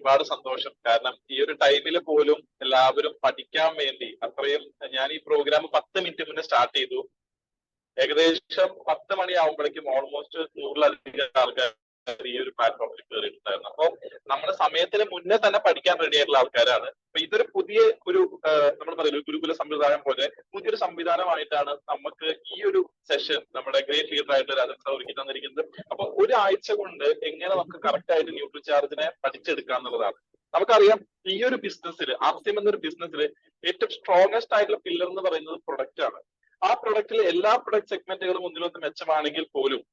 ഒരുപാട് സന്തോഷം. കാരണം ഈ ഒരു ടൈമിൽ പോലും എല്ലാവരും പഠിക്കാൻ വേണ്ടി അത്രയും, ഞാൻ ഈ പ്രോഗ്രാം 10 മിനിറ്റ് മുന്നേ സ്റ്റാർട്ട് ചെയ്തു. ഏകദേശം 10 മണിയാവുമ്പോഴേക്കും ഓൾമോസ്റ്റ് 100-ലധികം ആൾക്കാർ ഈ ഒരു പ്ലാറ്റ്ഫോമിൽ കയറിയിട്ടുണ്ടായിരുന്നു. അപ്പോൾ നമ്മുടെ സമയത്തിന് മുന്നേ തന്നെ പഠിക്കാൻ റെഡി ആയിട്ടുള്ള ആൾക്കാരാണ്. അപ്പൊ ഇതൊരു പുതിയ ഒരു നമ്മൾ പറയുന്നത് ഗുരുകുല സമ്പ്രദായം പോലെ പുതിയൊരു സംവിധാനമായിട്ടാണ് നമുക്ക് ഈ ഒരു സെഷൻ നമ്മുടെ ഗ്രേറ്റ് ലീഡർ ആയിട്ട് രാജൻ സാർ ഒരുക്കി തന്നിരിക്കുന്നത്. അപ്പൊ ഒരാഴ്ച കൊണ്ട് എങ്ങനെ നമുക്ക് കറക്റ്റ് ആയിട്ട് ന്യൂട്രിചാർജിനെ പഠിച്ചെടുക്കുക എന്നുള്ളതാണ്. നമുക്കറിയാം ഈ ഒരു ബിസിനസ്സിൽ, ആർസിഎം എന്നൊരു ബിസിനസ്സിൽ ഏറ്റവും സ്ട്രോങ്ങസ്റ്റ് ആയിട്ടുള്ള പില്ലർ എന്ന് പറയുന്നത് പ്രൊഡക്റ്റ് ആണ്. ആ പ്രൊഡക്റ്റിലെ എല്ലാ പ്രൊഡക്റ്റ് സെഗ്മെന്റുകളും ഒന്നിലൊന്ന് മെച്ചമാണെങ്കിൽ പോലും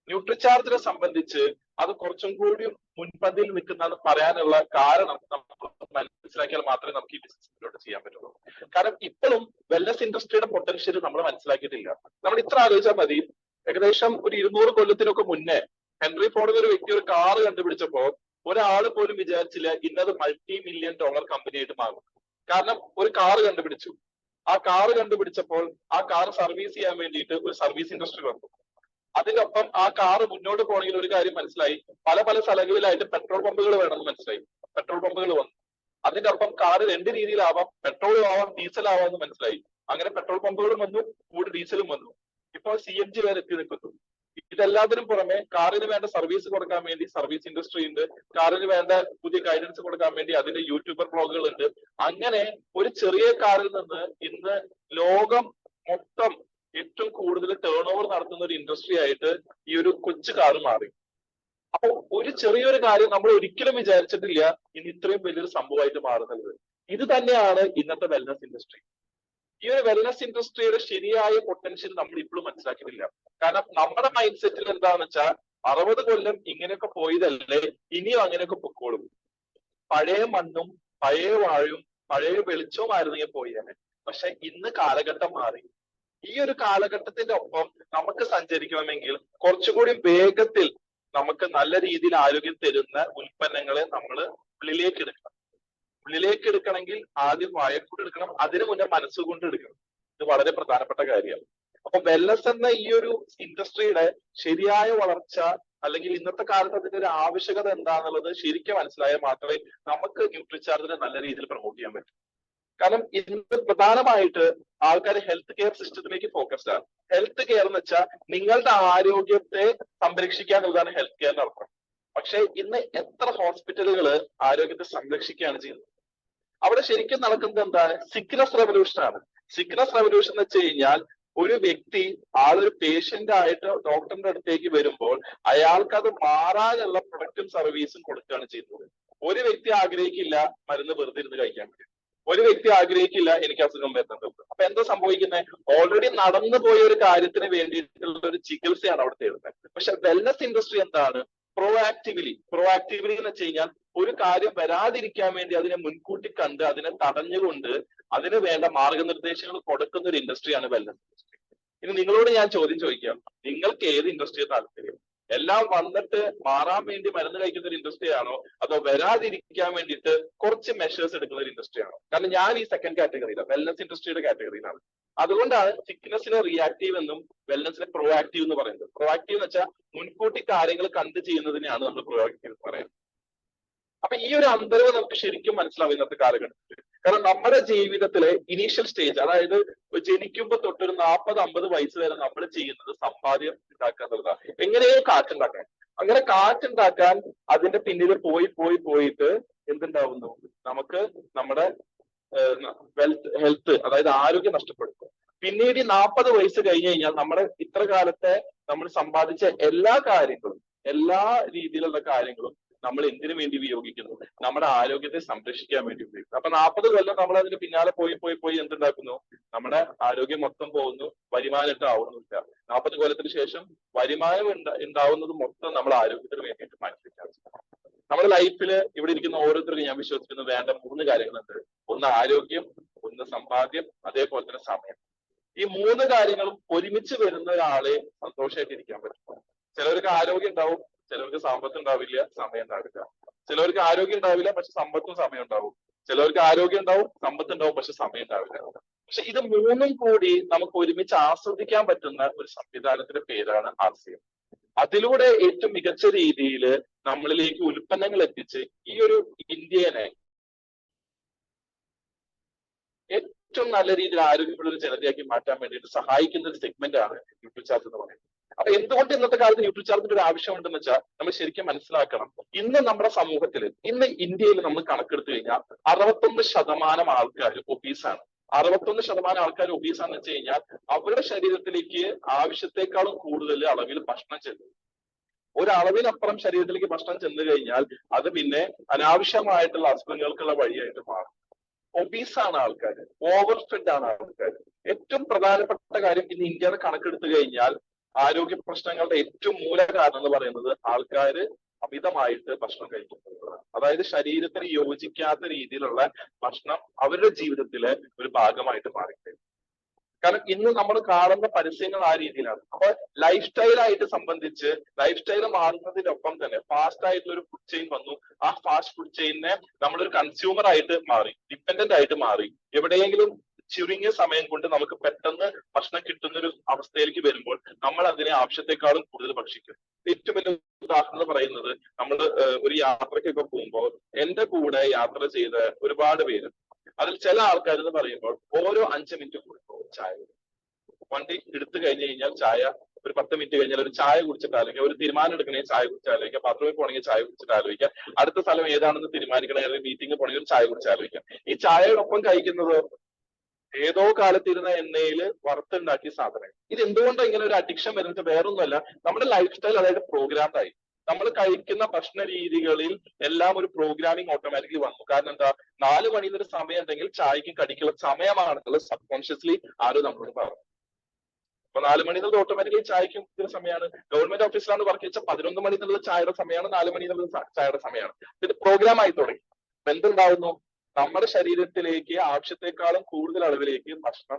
ന്യൂട്രിചാർജിനെ സംബന്ധിച്ച് അത് കുറച്ചും കൂടി മുൻപന്തിയിൽ നിൽക്കുന്നതെന്ന് പറയാനുള്ള കാരണം നമ്മൾ മനസ്സിലാക്കിയാൽ മാത്രമേ നമുക്ക് ഈ ബിസിനസ് മുന്നോട്ട് ചെയ്യാൻ പറ്റുള്ളൂ. കാരണം ഇപ്പോഴും വെൽനസ് ഇൻഡസ്ട്രിയുടെ പൊട്ടൻഷ്യൽ നമ്മൾ മനസ്സിലാക്കിയിട്ടില്ല. നമ്മൾ ഇത്ര ആലോചിച്ചാൽ മതി, ഏകദേശം ഒരു 200 കൊല്ലത്തിനൊക്കെ മുന്നേ ഹെൻറി ഫോർഡ് ഒരു വ്യക്തി ഒരു കാറ് കണ്ടുപിടിച്ചപ്പോ ഒരാൾ പോലും വിചാരിച്ചില്ല ഇന്നത് $multi-million കമ്പനി ആയിട്ട് മാറും. കാരണം ഒരു കാറ് കണ്ടുപിടിച്ചു. ആ കാറ് കണ്ടുപിടിച്ചപ്പോൾ ആ കാർ സർവീസ് ചെയ്യാൻ വേണ്ടിയിട്ട് ഒരു സർവീസ് ഇൻഡസ്ട്രി വന്നു. അതിനൊപ്പം ആ കാറ് മുന്നോട്ട് പോകണമെങ്കിൽ ഒരു കാര്യം മനസ്സിലായി, പല പല സ്ഥലങ്ങളിലായിട്ട് പെട്രോൾ പമ്പുകൾ വേണമെന്ന് മനസ്സിലായി. പെട്രോൾ പമ്പുകൾ വന്നു. അതിന്റെ ഒപ്പം കാറ് 2 രീതിയിലാവാം, പെട്രോളും ആവാം ഡീസൽ ആവാമെന്ന് മനസ്സിലായി. അങ്ങനെ പെട്രോൾ പമ്പുകളും വന്നു, കൂടി ഡീസലും വന്നു. ഇപ്പോൾ CNG വരെ എത്തി നിൽക്കുന്നു. ഇതെല്ലാത്തിനും പുറമെ കാറിന് വേണ്ട സർവീസ് കൊടുക്കാൻ വേണ്ടി സർവീസ് ഇൻഡസ്ട്രി ഉണ്ട്. കാറിന് വേണ്ട പുതിയ ഗൈഡൻസ് കൊടുക്കാൻ വേണ്ടി അതിന്റെ യൂട്യൂബർ ബ്ലോഗുകൾ ഉണ്ട്. അങ്ങനെ ഒരു ചെറിയ കാറിൽ നിന്ന് ഇന്ന് ലോകം മൊത്തം ഏറ്റവും കൂടുതൽ ടേൺ ഓവർ നടത്തുന്ന ഒരു ഇൻഡസ്ട്രി ആയിട്ട് ഈ ഒരു കൊച്ചു കാറ് മാറി. അപ്പൊ ഒരു ചെറിയൊരു കാര്യം നമ്മൾ ഒരിക്കലും വിചാരിച്ചിട്ടില്ല ഇനി ഇത്രയും വലിയൊരു സംഭവമായിട്ട് മാറുന്നത്. ഇത് തന്നെയാണ് ഇന്നത്തെ വെൽനസ് ഇൻഡസ്ട്രി. ഈ ഒരു വെൽനസ് ഇൻഡസ്ട്രിയുടെ ശരിയായ പൊട്ടൻഷ്യൽ നമ്മൾ ഇപ്പോഴും മനസ്സിലാക്കിയിട്ടില്ല. കാരണം നമ്മുടെ മൈൻഡ് സെറ്റിൽ എന്താണെന്ന് വെച്ചാൽ 60 കൊല്ലം ഇങ്ങനെയൊക്കെ പോയതല്ലേ, ഇനിയും അങ്ങനെയൊക്കെ പൊക്കോളും. പഴയ മണ്ണും പഴയ വാഴയും പഴയ വെളിച്ചവുമായിരുന്നെങ്കിൽ പോയേനെ. പക്ഷെ ഇന്ന് കാലഘട്ടം മാറി. ഈ ഒരു കാലഘട്ടത്തിന്റെ ഒപ്പം നമുക്ക് സഞ്ചരിക്കണമെങ്കിൽ കുറച്ചുകൂടി വേഗത്തിൽ നമുക്ക് നല്ല രീതിയിൽ ആരോഗ്യം തരുന്ന ഉൽപ്പന്നങ്ങളെ നമ്മൾ ഉള്ളിലേക്ക് എടുക്കണം. ഉള്ളിലേക്ക് എടുക്കണമെങ്കിൽ ആദ്യം വായക്കൂടെ എടുക്കണം, അതിനു മുന്നേ മനസ്സുകൊണ്ട് എടുക്കണം. ഇത് വളരെ പ്രധാനപ്പെട്ട കാര്യമാണ്. അപ്പൊ വെൽനസ് എന്ന ഈ ഒരു ഇൻഡസ്ട്രിയുടെ ശരിയായ വളർച്ച, അല്ലെങ്കിൽ ഇന്നത്തെ കാലത്ത് അതിന്റെ ഒരു ആവശ്യകത എന്താണെന്നുള്ളത് ശരിക്കും മനസ്സിലായാൽ മാത്രമേ നമുക്ക് ന്യൂട്രിചാർജിനെ നല്ല രീതിയിൽ പ്രൊമോട്ട് ചെയ്യാൻ പറ്റൂ. കാരണം ഇന്ന് പ്രധാനമായിട്ട് ആൾക്കാർ ഹെൽത്ത് കെയർ സിസ്റ്റത്തിലേക്ക് ഫോക്കസ്ഡ് ആണ്. ഹെൽത്ത് കെയർ എന്ന് വെച്ചാൽ നിങ്ങളുടെ ആരോഗ്യത്തെ സംരക്ഷിക്കുക എന്നുള്ളതാണ് ഹെൽത്ത് കെയറിന്റെ അർത്ഥം. പക്ഷെ ഇന്ന് എത്ര ഹോസ്പിറ്റലുകൾ ആരോഗ്യത്തെ സംരക്ഷിക്കുകയാണ് ചെയ്യുന്നത്? അവിടെ ശരിക്കും നടക്കുന്നത് എന്താണ്? സിക്നസ് റെവല്യൂഷൻ ആണ്. സിക്നസ് റെവല്യൂഷൻ എന്ന് വെച്ച് കഴിഞ്ഞാൽ ഒരു വ്യക്തി ആളൊരു പേഷ്യന്റ് ആയിട്ട് ഡോക്ടറിന്റെ അടുത്തേക്ക് വരുമ്പോൾ അയാൾക്ക് അത് മാറാനുള്ള പ്രൊഡക്റ്റും സർവീസും കൊടുക്കുകയാണ് ചെയ്യുന്നത്. ഒരു വ്യക്തി ആഗ്രഹിക്കില്ല മരുന്ന് വെറുതെ ഇരുന്ന് കഴിക്കാൻ വേണ്ടി. ഒരു വ്യക്തി ആഗ്രഹിക്കില്ല എനിക്ക് അസുഖം വരുന്നത്. അപ്പൊ എന്താ സംഭവിക്കുന്നത്? ഓൾറെഡി നടന്നു പോയ ഒരു കാര്യത്തിന് വേണ്ടിയിട്ടുള്ള ഒരു ചികിത്സയാണ് അവിടെ തേടുന്നത്. പക്ഷെ വെൽനസ് ഇൻഡസ്ട്രി എന്താണ്? പ്രോആക്റ്റീവ്ലി എന്ന് വെച്ച് കഴിഞ്ഞാൽ ഒരു കാര്യം വരാതിരിക്കാൻ വേണ്ടി അതിനെ മുൻകൂട്ടി കണ്ട് അതിനെ തടഞ്ഞുകൊണ്ട് അതിന് വേണ്ട മാർഗനിർദ്ദേശങ്ങൾ കൊടുക്കുന്ന ഒരു ഇൻഡസ്ട്രിയാണ് വെൽനസ് ഇൻഡസ്ട്രി. ഇനി നിങ്ങളോട് ഞാൻ ചോദ്യം ചോദിക്കാം, നിങ്ങൾക്ക് ഏത് ഇൻഡസ്ട്രിയെ താല്പര്യം? എല്ലാം വന്നിട്ട് മാറാൻ വേണ്ടി മരുന്ന് കഴിക്കുന്ന ഒരു ഇൻഡസ്ട്രി ആണോ, അതോ വരാതിരിക്കാൻ വേണ്ടിയിട്ട് കുറച്ച് മെഷേഴ്സ് എടുക്കുന്ന ഒരു ഇൻഡസ്ട്രി ആണോ? കാരണം ഞാൻ ഈ സെക്കൻഡ് കാറ്റഗറിയിലാണ്, വെൽനസ് ഇൻഡസ്ട്രിയുടെ കാറ്റഗറിയിലാണ്. അതുകൊണ്ടാണ് സിക്നസിനെ റിയാക്റ്റീവ് എന്നും വെൽനസിനെ പ്രോആക്റ്റീവ് എന്ന് പറയുന്നത്. പ്രോആക്റ്റീവ് എന്ന് വെച്ചാൽ മുൻകൂട്ടി കാര്യങ്ങൾ കണ്ടു ചെയ്യുന്നതിനെയാണ് നമ്മൾ പ്രോആക്റ്റീവ് എന്ന് പറയുന്നത്. അപ്പൊ ഈ ഒരു അന്തരവ് നമുക്ക് ശരിക്കും മനസ്സിലാവും ഇന്നത്തെ കാലഘട്ടത്തിൽ. കാരണം നമ്മുടെ ജീവിതത്തിലെ ഇനീഷ്യൽ സ്റ്റേജ്, അതായത് ജനിക്കുമ്പോൾ തൊട്ടൊരു 40-50 വയസ്സ് വരെ നമ്മൾ ചെയ്യുന്നത് സമ്പാദ്യം ഉണ്ടാക്കുക എന്നുള്ളതാണ്. എങ്ങനെയോ കാറ്റുണ്ടാക്കാൻ. അങ്ങനെ കാറ്റുണ്ടാക്കാൻ അതിന്റെ പിന്നിൽ പോയിട്ട് എന്തുണ്ടാവുന്നു? നമുക്ക് നമ്മുടെ ഹെൽത്ത്, അതായത് ആരോഗ്യം നഷ്ടപ്പെടും. പിന്നീട് 40 വയസ്സ് കഴിഞ്ഞു കഴിഞ്ഞാൽ നമ്മുടെ ഇത്ര കാലത്തെ നമ്മൾ സമ്പാദിച്ച എല്ലാ കാര്യങ്ങളും, എല്ലാ രീതിയിലുള്ള കാര്യങ്ങളും നമ്മൾ എന്തിനു വേണ്ടി ഉപയോഗിക്കുന്നു? നമ്മുടെ ആരോഗ്യത്തെ സംരക്ഷിക്കാൻ വേണ്ടി ഉപയോഗിക്കുന്നു. അപ്പൊ 40 കൊല്ലം നമ്മൾ അതിന് പിന്നാലെ പോയി എന്തുണ്ടാക്കുന്നു? നമ്മുടെ ആരോഗ്യം മൊത്തം പോകുന്നു, വരുമാനം ആവുന്നില്ല. 40 കൊല്ലത്തിന് ശേഷം വരുമാനം ഉണ്ടാവുന്നത് മൊത്തം നമ്മൾ ആരോഗ്യത്തിന് വേണ്ടിയിട്ട് മാറ്റിവെക്കാൻ. നമ്മുടെ ലൈഫിൽ ഇവിടെ ഇരിക്കുന്ന ഓരോരുത്തർക്കും ഞാൻ വിശ്വസിക്കുന്നു വേണ്ട 3 കാര്യങ്ങളുണ്ട്. ഒന്ന് ആരോഗ്യം, ഒന്ന് സമ്പാദ്യം, അതേപോലെ തന്നെ സമയം. ഈ 3 കാര്യങ്ങളും ഒരുമിച്ച് വരുന്ന ഒരാളെ സന്തോഷമായിട്ട് ഇരിക്കാൻ പറ്റും. ചിലവർക്ക് ആരോഗ്യം ഉണ്ടാവും, ചിലവർക്ക് സമ്പത്ത് ഉണ്ടാവില്ല, സമയം ഉണ്ടാവില്ല. ചിലവർക്ക് ആരോഗ്യം ഉണ്ടാവില്ല പക്ഷെ സമ്പത്തും സമയം ഉണ്ടാവും. ചിലവർക്ക് ആരോഗ്യം ഉണ്ടാവും, സമ്പത്ത് ഉണ്ടാവും, പക്ഷെ സമയം ഉണ്ടാവില്ല. പക്ഷെ ഇത് 3ഉം കൂടി നമുക്ക് ഒരുമിച്ച് ആസ്വദിക്കാൻ പറ്റുന്ന ഒരു സംവിധാനത്തിന്റെ പേരാണ് ആർസിഎം. അതിലൂടെ ഏറ്റവും മികച്ച രീതിയിൽ നമ്മളിലേക്ക് ഉൽപ്പന്നങ്ങൾ എത്തിച്ച് ഈ ഒരു ഇന്ത്യനെ ഏറ്റവും നല്ല രീതിയിൽ ആരോഗ്യമുള്ള ഒരു ജനതയാക്കി മാറ്റാൻ വേണ്ടിയിട്ട് സഹായിക്കുന്ന ഒരു സെഗ്മെന്റ് ആണ് ന്യൂട്രിചാർജ് എന്ന് പറയുന്നത്. അപ്പൊ എന്തുകൊണ്ട് ഇന്നത്തെ കാലത്ത് ന്യൂട്രിചാർജിന്റെ ഒരു ആവശ്യമുണ്ടെന്ന് വെച്ചാൽ നമ്മൾ ശരിക്കും മനസ്സിലാക്കണം. ഇന്ന് നമ്മുടെ സമൂഹത്തിൽ, ഇന്ന് ഇന്ത്യയിൽ നമ്മൾ കണക്കെടുത്തു കഴിഞ്ഞാൽ 61% ആൾക്കാർ ഒബീസാണ്. 61% ആൾക്കാർ ഒബീസാന്ന് വെച്ച് കഴിഞ്ഞാൽ അവരുടെ ശരീരത്തിലേക്ക് ആവശ്യത്തെക്കാളും കൂടുതൽ അളവിൽ ഭക്ഷണം ചെല്ലും. ഒരളവിനപ്പുറം ശരീരത്തിലേക്ക് ഭക്ഷണം ചെന്നു കഴിഞ്ഞാൽ അത് പിന്നെ അനാവശ്യമായിട്ടുള്ള അസുഖങ്ങൾക്കുള്ള വഴിയായിട്ട് മാറും. ഒബീസാണ് ആൾക്കാർ, ഓവർ ഫെഡ് ആണ് ആൾക്കാർ. ഏറ്റവും പ്രധാനപ്പെട്ട കാര്യം ഇന്ന് ഇന്ത്യയുടെ കണക്കെടുത്തു കഴിഞ്ഞാൽ ആരോഗ്യ പ്രശ്നങ്ങളുടെ ഏറ്റവും മൂല കാരണം എന്ന് പറയുന്നത് ആൾക്കാർ അമിതമായിട്ട് ഭക്ഷണം കഴിക്കുന്നതാണ്. അതായത് ശരീരത്തിന് യോജിക്കാത്ത രീതിയിലുള്ള ഭക്ഷണം അവരുടെ ജീവിതത്തിലെ ഒരു ഭാഗമായിട്ട് മാറിക്കഴിഞ്ഞു. കാരണം ഇന്ന് നമ്മൾ കാണുന്ന പരസ്യങ്ങൾ ആ രീതിയിലാണ്. അപ്പൊ ലൈഫ് സ്റ്റൈലായിട്ട് സംബന്ധിച്ച് ലൈഫ് സ്റ്റൈൽ മാറുന്നതിനൊപ്പം തന്നെ ഫാസ്റ്റ് ആയിട്ടുള്ള ഒരു ഫുഡ് ചെയിൻ വന്നു. ആ ഫാസ്റ്റ് ഫുഡ് ചെയിനെ നമ്മളൊരു കൺസ്യൂമർ ആയിട്ട് മാറി, ഡിപ്പെൻഡന്റ് ആയിട്ട് മാറി. എവിടെയെങ്കിലും ചുരുങ്ങിയ സമയം കൊണ്ട് നമുക്ക് പെട്ടെന്ന് ഭക്ഷണം കിട്ടുന്ന ഒരു അവസ്ഥയിലേക്ക് വരുമ്പോൾ നമ്മൾ അതിനെ ആവശ്യത്തെക്കാളും കൂടുതൽ ഭക്ഷിക്കും. ഏറ്റവും വലിയ ഉദാഹരണം പറയുന്നത്, നമ്മൾ ഒരു യാത്രയ്ക്കൊക്കെ പോകുമ്പോൾ എന്റെ കൂടെ യാത്ര ചെയ്ത ഒരുപാട് പേര്, അതിൽ ചില ആൾക്കാർ എന്ന് പറയുമ്പോൾ ഓരോ 5 മിനിറ്റ് കൂടുമ്പോൾ ചായ, വണ്ടി എടുത്തു കഴിഞ്ഞു കഴിഞ്ഞാൽ ചായ, ഒരു 10 മിനിറ്റ് കഴിഞ്ഞാൽ ഒരു ചായ കുടിച്ചിട്ട് ആലോചിക്കുക, ഒരു തീരുമാനം എടുക്കണമെങ്കിൽ ചായ കുടിച്ച് ആലോചിക്കുക, ബാത്റൂമിൽ പോകണമെങ്കിൽ ചായ കുടിച്ചിട്ട് ആലോചിക്കുക, അടുത്ത സ്ഥലം ഏതാണെന്ന് തീരുമാനിക്കണമെങ്കിൽ മീറ്റിംഗ് പോകണമെങ്കിൽ ഒരു ചായ കുടിച്ച് ആലോചിക്കുക. ഈ ചായയോടൊപ്പം കഴിക്കുന്നത് ഏതോ കാലത്തിരുന്ന എണ്ണയിൽ വറുത്തുണ്ടാക്കിയ സാധനം. ഇത് എന്തുകൊണ്ടാണ് ഇങ്ങനെ ഒരു അഡിക്ഷൻ വരുന്നത്? വേറൊന്നുമല്ല, നമ്മുടെ ലൈഫ് സ്റ്റൈൽ അതായത് പ്രോഗ്രാംഡായി. നമ്മൾ കഴിക്കുന്ന ഭക്ഷണ രീതികളിൽ എല്ലാം ഒരു പ്രോഗ്രാമിംഗ് ഓട്ടോമാറ്റിക്കലി വന്നു. കാരണം എന്താ, 4 മണിയിൽ ഒരു സമയം ഉണ്ടെങ്കിൽ ചായക്കും കടിക്കുള്ള സമയമാണെന്നുള്ളത് സബ് കോൺഷ്യസ്ലി ആരും നമ്മളോട് പറഞ്ഞു. അപ്പൊ 4 മണി എന്നുള്ളത് ഓട്ടോമാറ്റിക്കലി ചായക്കും ഇതിന്റെ സമയമാണ്. ഗവൺമെന്റ് ഓഫീസിലാണ് വർക്ക് വെച്ചാൽ 11 മണി എന്നുള്ളത് ചായയുടെ സമയമാണ്, 4 മണി എന്നുള്ളത് ചായയുടെ സമയമാണ്. ഇത് പ്രോഗ്രാം ആയി തുടങ്ങി. അപ്പൊ എന്തുണ്ടാവുന്നു, നമ്മുടെ ശരീരത്തിലേക്ക് ആവശ്യത്തെക്കാളും കൂടുതൽ അളവിലേക്ക് ഭക്ഷണം.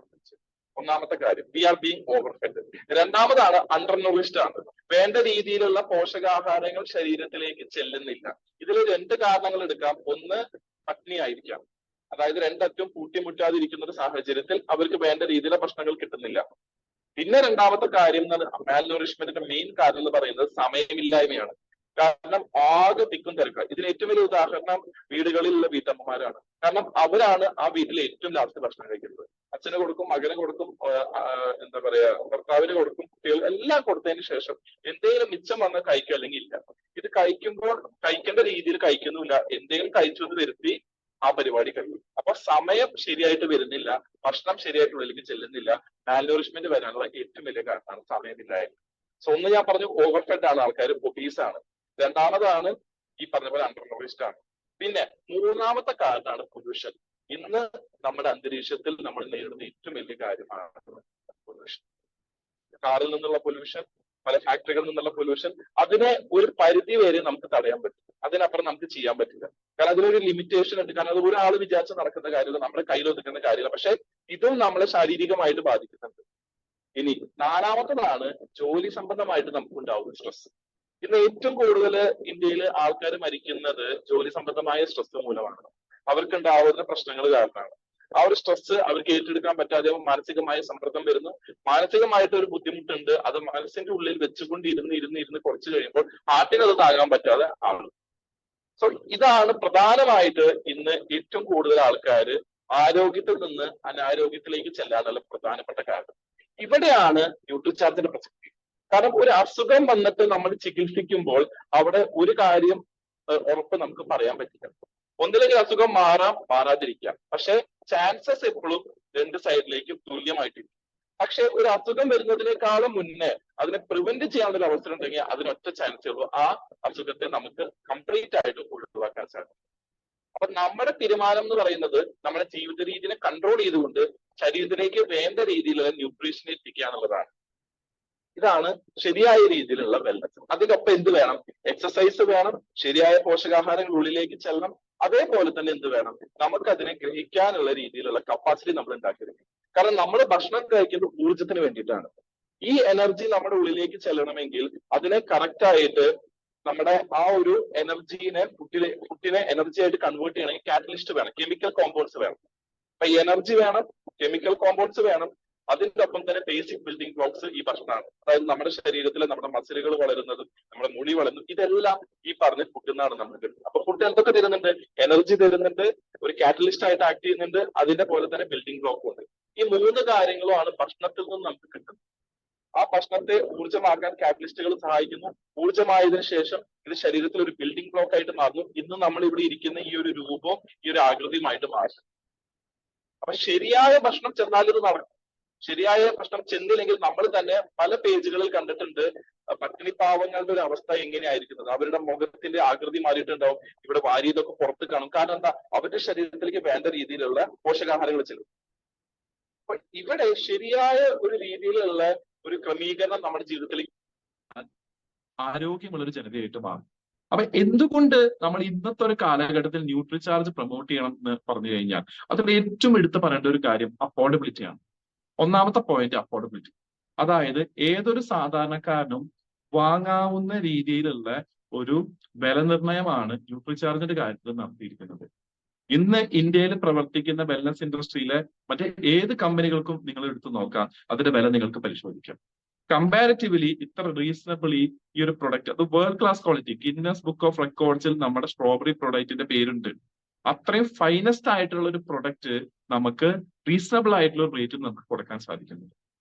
ഒന്നാമത്തെ കാര്യം, we are being over fed. രണ്ടാമതാണ് അണ്ടർ നറിഷ്ഡ് ആണ്. വേണ്ട രീതിയിലുള്ള പോഷകാഹാരങ്ങൾ ശരീരത്തിലേക്ക് ചെല്ലുന്നില്ല. ഇതിൽ 2 കാരണങ്ങൾ എടുക്കാം. ഒന്ന്, പട്ടിണി ആയിരിക്കാം. അതായത് രണ്ടറ്റവും കൂട്ടിമുട്ടാതിരിക്കുന്ന ഒരു സാഹചര്യത്തിൽ അവർക്ക് വേണ്ട രീതിയിലുള്ള ഭക്ഷണങ്ങൾ കിട്ടുന്നില്ല. പിന്നെ രണ്ടാമത്തെ കാര്യം മാൽ നറിഷ്മെന്റിന്റെ മെയിൻ കാരണം എന്ന് പറയുന്നത് സമയമില്ലായ്മയാണ്. കാരണം ആകെ തിക്കും തിരക്കാണ്. ഇതിന് ഏറ്റവും വലിയ ഉദാഹരണം വീടുകളിലുള്ള വീട്ടമ്മമാരാണ്. കാരണം അവരാണ് ആ വീട്ടിലെ ഏറ്റവും ലാസ്റ്റ് ഭക്ഷണം കഴിക്കുന്നത്. അച്ഛന് കൊടുക്കും, മകന് കൊടുക്കും, എന്താ പറയാ, ഭർത്താവിന് കൊടുക്കും, കുട്ടികൾ എല്ലാം കൊടുത്തതിന് ശേഷം എന്തെങ്കിലും മിച്ചം വന്ന് കഴിക്കുക, അല്ലെങ്കിൽ ഇല്ല. ഇത് കഴിക്കുമ്പോൾ കഴിക്കേണ്ട രീതിയിൽ കഴിക്കുന്നില്ല, എന്തെങ്കിലും കഴിച്ചു എന്ന് വരുത്തി ആ പരിപാടി കഴിയും. അപ്പൊ സമയം ശരിയായിട്ട് വരുന്നില്ല, ഭക്ഷണം ശരിയായിട്ട് ഉള്ളിലേക്ക് ചെല്ലുന്നില്ല. മാൽനറിഷ്മെന്റ് വരാനുള്ള ഏറ്റവും വലിയ കാരണമാണ് സമയമില്ലായ്മ. സോ ഒന്ന് ഞാൻ പറഞ്ഞു, ഓവർഫെഡ് ആണ് ആൾക്കാർ, ഒബീസ് ആണ്. രണ്ടാമതാണ് ഈ പറഞ്ഞ പോലെ അണ്ടർ നറിഷ്ഡ് ആണ്. പിന്നെ മൂന്നാമത്തെ കാരണമാണ് പൊല്യൂഷൻ. ഇന്ന് നമ്മുടെ അന്തരീക്ഷത്തിൽ നമ്മൾ നേരിടുന്ന ഏറ്റവും വലിയ കാര്യമാണ് പൊല്യൂഷൻ. കാറിൽ നിന്നുള്ള പൊല്യൂഷൻ, പല ഫാക്ടറികളിൽ നിന്നുള്ള പൊല്യൂഷൻ. അതിനെ ഒരു പരിധി വരെ നമുക്ക് തടയാൻ പറ്റും, അതിനപ്പുറം നമുക്ക് ചെയ്യാൻ പറ്റില്ല. കാരണം അതിനൊരു ലിമിറ്റേഷൻ ഉണ്ട്. കാരണം അത് ഒരാൾ വിചാരിച്ച് നടക്കുന്ന കാര്യമില്ല, നമ്മുടെ കയ്യിൽ ഒതുക്കുന്ന കാര്യമില്ല. പക്ഷെ ഇതും നമ്മളെ ശാരീരികമായിട്ട് ബാധിക്കുന്നുണ്ട്. ഇനി 4മത്തതാണ് ജോലി സംബന്ധമായിട്ട് നമുക്ക് ഉണ്ടാവുന്ന സ്ട്രെസ്. ഇന്ന് ഏറ്റവും കൂടുതൽ ഇന്ത്യയിൽ ആൾക്കാർ മരിക്കുന്നത് ജോലി സംബന്ധമായ സ്ട്രെസ് മൂലമാണ്. അവർക്കുണ്ടാവുന്ന പ്രശ്നങ്ങൾ കാരണമാണ്. ആ ഒരു സ്ട്രെസ് അവർക്ക് ഏറ്റെടുക്കാൻ പറ്റാതെ മാനസികമായ സമ്മർദ്ദം വരുന്നു. മാനസികമായിട്ട് ഒരു ബുദ്ധിമുട്ടുണ്ട്. അത് മനസ്സിന്റെ ഉള്ളിൽ വെച്ചുകൊണ്ട് ഇരുന്ന് കുറച്ച് കഴിയുമ്പോൾ ഹാർട്ടിന് അത് താങ്ങാൻ പറ്റാതെ ആവുന്നു. സോ ഇതാണ് പ്രധാനമായിട്ട് ഇന്ന് ഏറ്റവും കൂടുതൽ ആൾക്കാർ ആരോഗ്യത്തിൽ നിന്ന് അനാരോഗ്യത്തിലേക്ക് ചെല്ലാനുള്ള പ്രധാനപ്പെട്ട കാരണം. ഇവിടെയാണ് ന്യൂട്രിചാർജിന്റെ പ്രസക്തി. കാരണം ഒരു അസുഖം വന്നിട്ട് നമ്മൾ ചികിത്സിക്കുമ്പോൾ അവിടെ ഒരു കാര്യം ഉറപ്പ് നമുക്ക് പറയാൻ പറ്റില്ല. ഒന്നില്ലെങ്കിൽ അസുഖം മാറാം, മാറാതിരിക്കാം. പക്ഷെ ചാൻസസ് എപ്പോഴും 2 സൈഡിലേക്കും തുല്യമായിട്ടിരിക്കും. പക്ഷെ ഒരു അസുഖം വരുന്നതിനേക്കാളും മുന്നേ അതിനെ പ്രിവെന്റ് ചെയ്യാനുള്ള ഒരു അവസരം ഉണ്ടെങ്കിൽ അതിനൊറ്റ ചാൻസേ ഉള്ളൂ, ആ അസുഖത്തെ നമുക്ക് കംപ്ലീറ്റ് ആയിട്ട് ഒഴിവാക്കാൻ സാധിക്കും. അപ്പൊ നമ്മുടെ തീരുമാനം എന്ന് പറയുന്നത് നമ്മുടെ ജീവിത രീതിയെ കൺട്രോൾ ചെയ്തുകൊണ്ട് ശരീരത്തിലേക്ക് വേണ്ട രീതിയിലുള്ള ന്യൂട്രീഷൻ എത്തിക്കുക എന്നുള്ളതാണ്. ഇതാണ് ശരിയായ രീതിയിലുള്ള വെൽനസ്. അതിനൊപ്പം എന്ത് വേണം? എക്സസൈസ് വേണം, ശരിയായ പോഷകാഹാരങ്ങൾ ഉള്ളിലേക്ക് ചെല്ലണം. അതേപോലെ തന്നെ എന്ത് വേണം? നമുക്ക് അതിനെ ഗ്രഹിക്കാനുള്ള രീതിയിലുള്ള കപ്പാസിറ്റി നമ്മൾ ഉണ്ടാക്കിയെടുക്കും. കാരണം നമ്മൾ ഭക്ഷണം കഴിക്കുന്നത് ഊർജത്തിന് വേണ്ടിയിട്ടാണ്. ഈ എനർജി നമ്മുടെ ഉള്ളിലേക്ക് ചെല്ലണമെങ്കിൽ അതിനെ കറക്റ്റ് ആയിട്ട് നമ്മുടെ ആ ഒരു എനർജീനെ ഫുഡിനെ എനർജി ആയിട്ട് കൺവേർട്ട് ചെയ്യണമെങ്കിൽ കാറ്റലിസ്റ്റ് വേണം, കെമിക്കൽ കോമ്പൗണ്ട്സ് വേണം. അപ്പൊ എനർജി വേണം, കെമിക്കൽ കോമ്പൗണ്ട്സ് വേണം, അതിന്റെ ഒപ്പം തന്നെ ബേസിക് ബിൽഡിംഗ് ബ്ലോക്സ് ഈ ഭക്ഷണമാണ്. അതായത് നമ്മുടെ ശരീരത്തിൽ നമ്മുടെ മസിലുകൾ വളരുന്നതും നമ്മുടെ മുടി വളരുന്നതും ഇതെല്ലാം ഈ പറഞ്ഞ ഫുഡിൽ നിന്നാണ് നമുക്ക് കിട്ടുന്നത്. അപ്പൊ ഫുഡ് എന്തൊക്കെ തരുന്നുണ്ട്? എനർജി തരുന്നുണ്ട്, ഒരു കാറ്റലിസ്റ്റ് ആയിട്ട് ആക്ട് ചെയ്യുന്നുണ്ട്, അതിന്റെ പോലെ തന്നെ ബിൽഡിംഗ് ബ്ലോക്കും ഉണ്ട്. ഈ 3 കാര്യങ്ങളുമാണ് ഭക്ഷണത്തിൽ നിന്ന് നമുക്ക് കിട്ടുന്നത്. ആ ഭക്ഷണത്തെ ഊർജ്ജമാക്കാൻ കാറ്റലിസ്റ്റുകൾ സഹായിക്കുന്നു. ഊർജ്ജമായതിനു ശേഷം ഇത് ശരീരത്തിൽ ഒരു ബിൽഡിംഗ് ബ്ലോക്ക് ആയിട്ട് മാറുന്നു. ഇന്ന് നമ്മൾ ഇവിടെ ഇരിക്കുന്ന ഈ ഒരു രൂപവും ഈ ഒരു ആകൃതിയുമായിട്ട് മാറും. അപ്പൊ ശരിയായ ഭക്ഷണം ചെന്നാൽ ഇത് നടക്കും. ശരിയായ ഭക്ഷണം ചെന്നില്ലെങ്കിൽ നമ്മൾ തന്നെ പല പേജുകളിൽ കണ്ടിട്ടുണ്ട് പട്ടിണി പാവങ്ങളുടെ ഒരു അവസ്ഥ എങ്ങനെയായിരിക്കുന്നത്. അവരുടെ മുഖത്തിന്റെ ആകൃതി മാറിയിട്ടുണ്ടാവും, ഇവിടെ വാരിയതൊക്കെ പുറത്ത് കാണും. കാരണം എന്താ? അവരുടെ ശരീരത്തിലേക്ക് വേണ്ട രീതിയിലുള്ള പോഷകാഹാരങ്ങൾ ചെല്ലും. അപ്പൊ ഇവിടെ ശരിയായ ഒരു രീതിയിലുള്ള ഒരു ക്രമീകരണം നമ്മുടെ ജീവിതത്തിൽ ആരോഗ്യമുള്ളൊരു ജനതയായിട്ട് മാറും. അപ്പൊ എന്തുകൊണ്ട് നമ്മൾ ഇന്നത്തെ ഒരു കാലഘട്ടത്തിൽ ന്യൂട്രിചാർജ് പ്രൊമോട്ട് ചെയ്യണം എന്ന് പറഞ്ഞു കഴിഞ്ഞാൽ അതിൽ ഏറ്റവും എടുത്തു പറയേണ്ട ഒരു കാര്യം അഫോർഡബിലിറ്റി ആണ്. ഒന്നാമത്തെ പോയിന്റ് അഫോർഡബിലിറ്റി. അതായത് ഏതൊരു സാധാരണക്കാരനും വാങ്ങാവുന്ന രീതിയിലുള്ള ഒരു വില നിർണ്ണയമാണ് ന്യൂട്രിചാർജിന്റെ കാര്യത്തിൽ നടത്തിയിരിക്കുന്നത്. ഇന്ന് ഇന്ത്യയിൽ പ്രവർത്തിക്കുന്ന വെൽനസ് ഇൻഡസ്ട്രിയിലെ മറ്റേ ഏത് കമ്പനികൾക്കും നിങ്ങൾ എടുത്തു നോക്കാം, അതിന്റെ വില നിങ്ങൾക്ക് പരിശോധിക്കാം. കമ്പാരിറ്റീവ്ലി ഇത്ര റീസണബിളി ഈ ഒരു പ്രൊഡക്റ്റ്, അത് world class quality, Guinness book of റെക്കോർഡ്സിൽ നമ്മുടെ സ്ട്രോബെറി പ്രൊഡക്റ്റിന്റെ പേരുണ്ട്. അത്രയും ഫൈനസ്റ്റ് ആയിട്ടുള്ള ഒരു പ്രൊഡക്റ്റ് നമുക്ക് റീസണബിൾ ആയിട്ടുള്ള റേറ്റിൽ നമുക്ക് കൊടുക്കാൻ സാധിക്കുന്നുണ്ട്.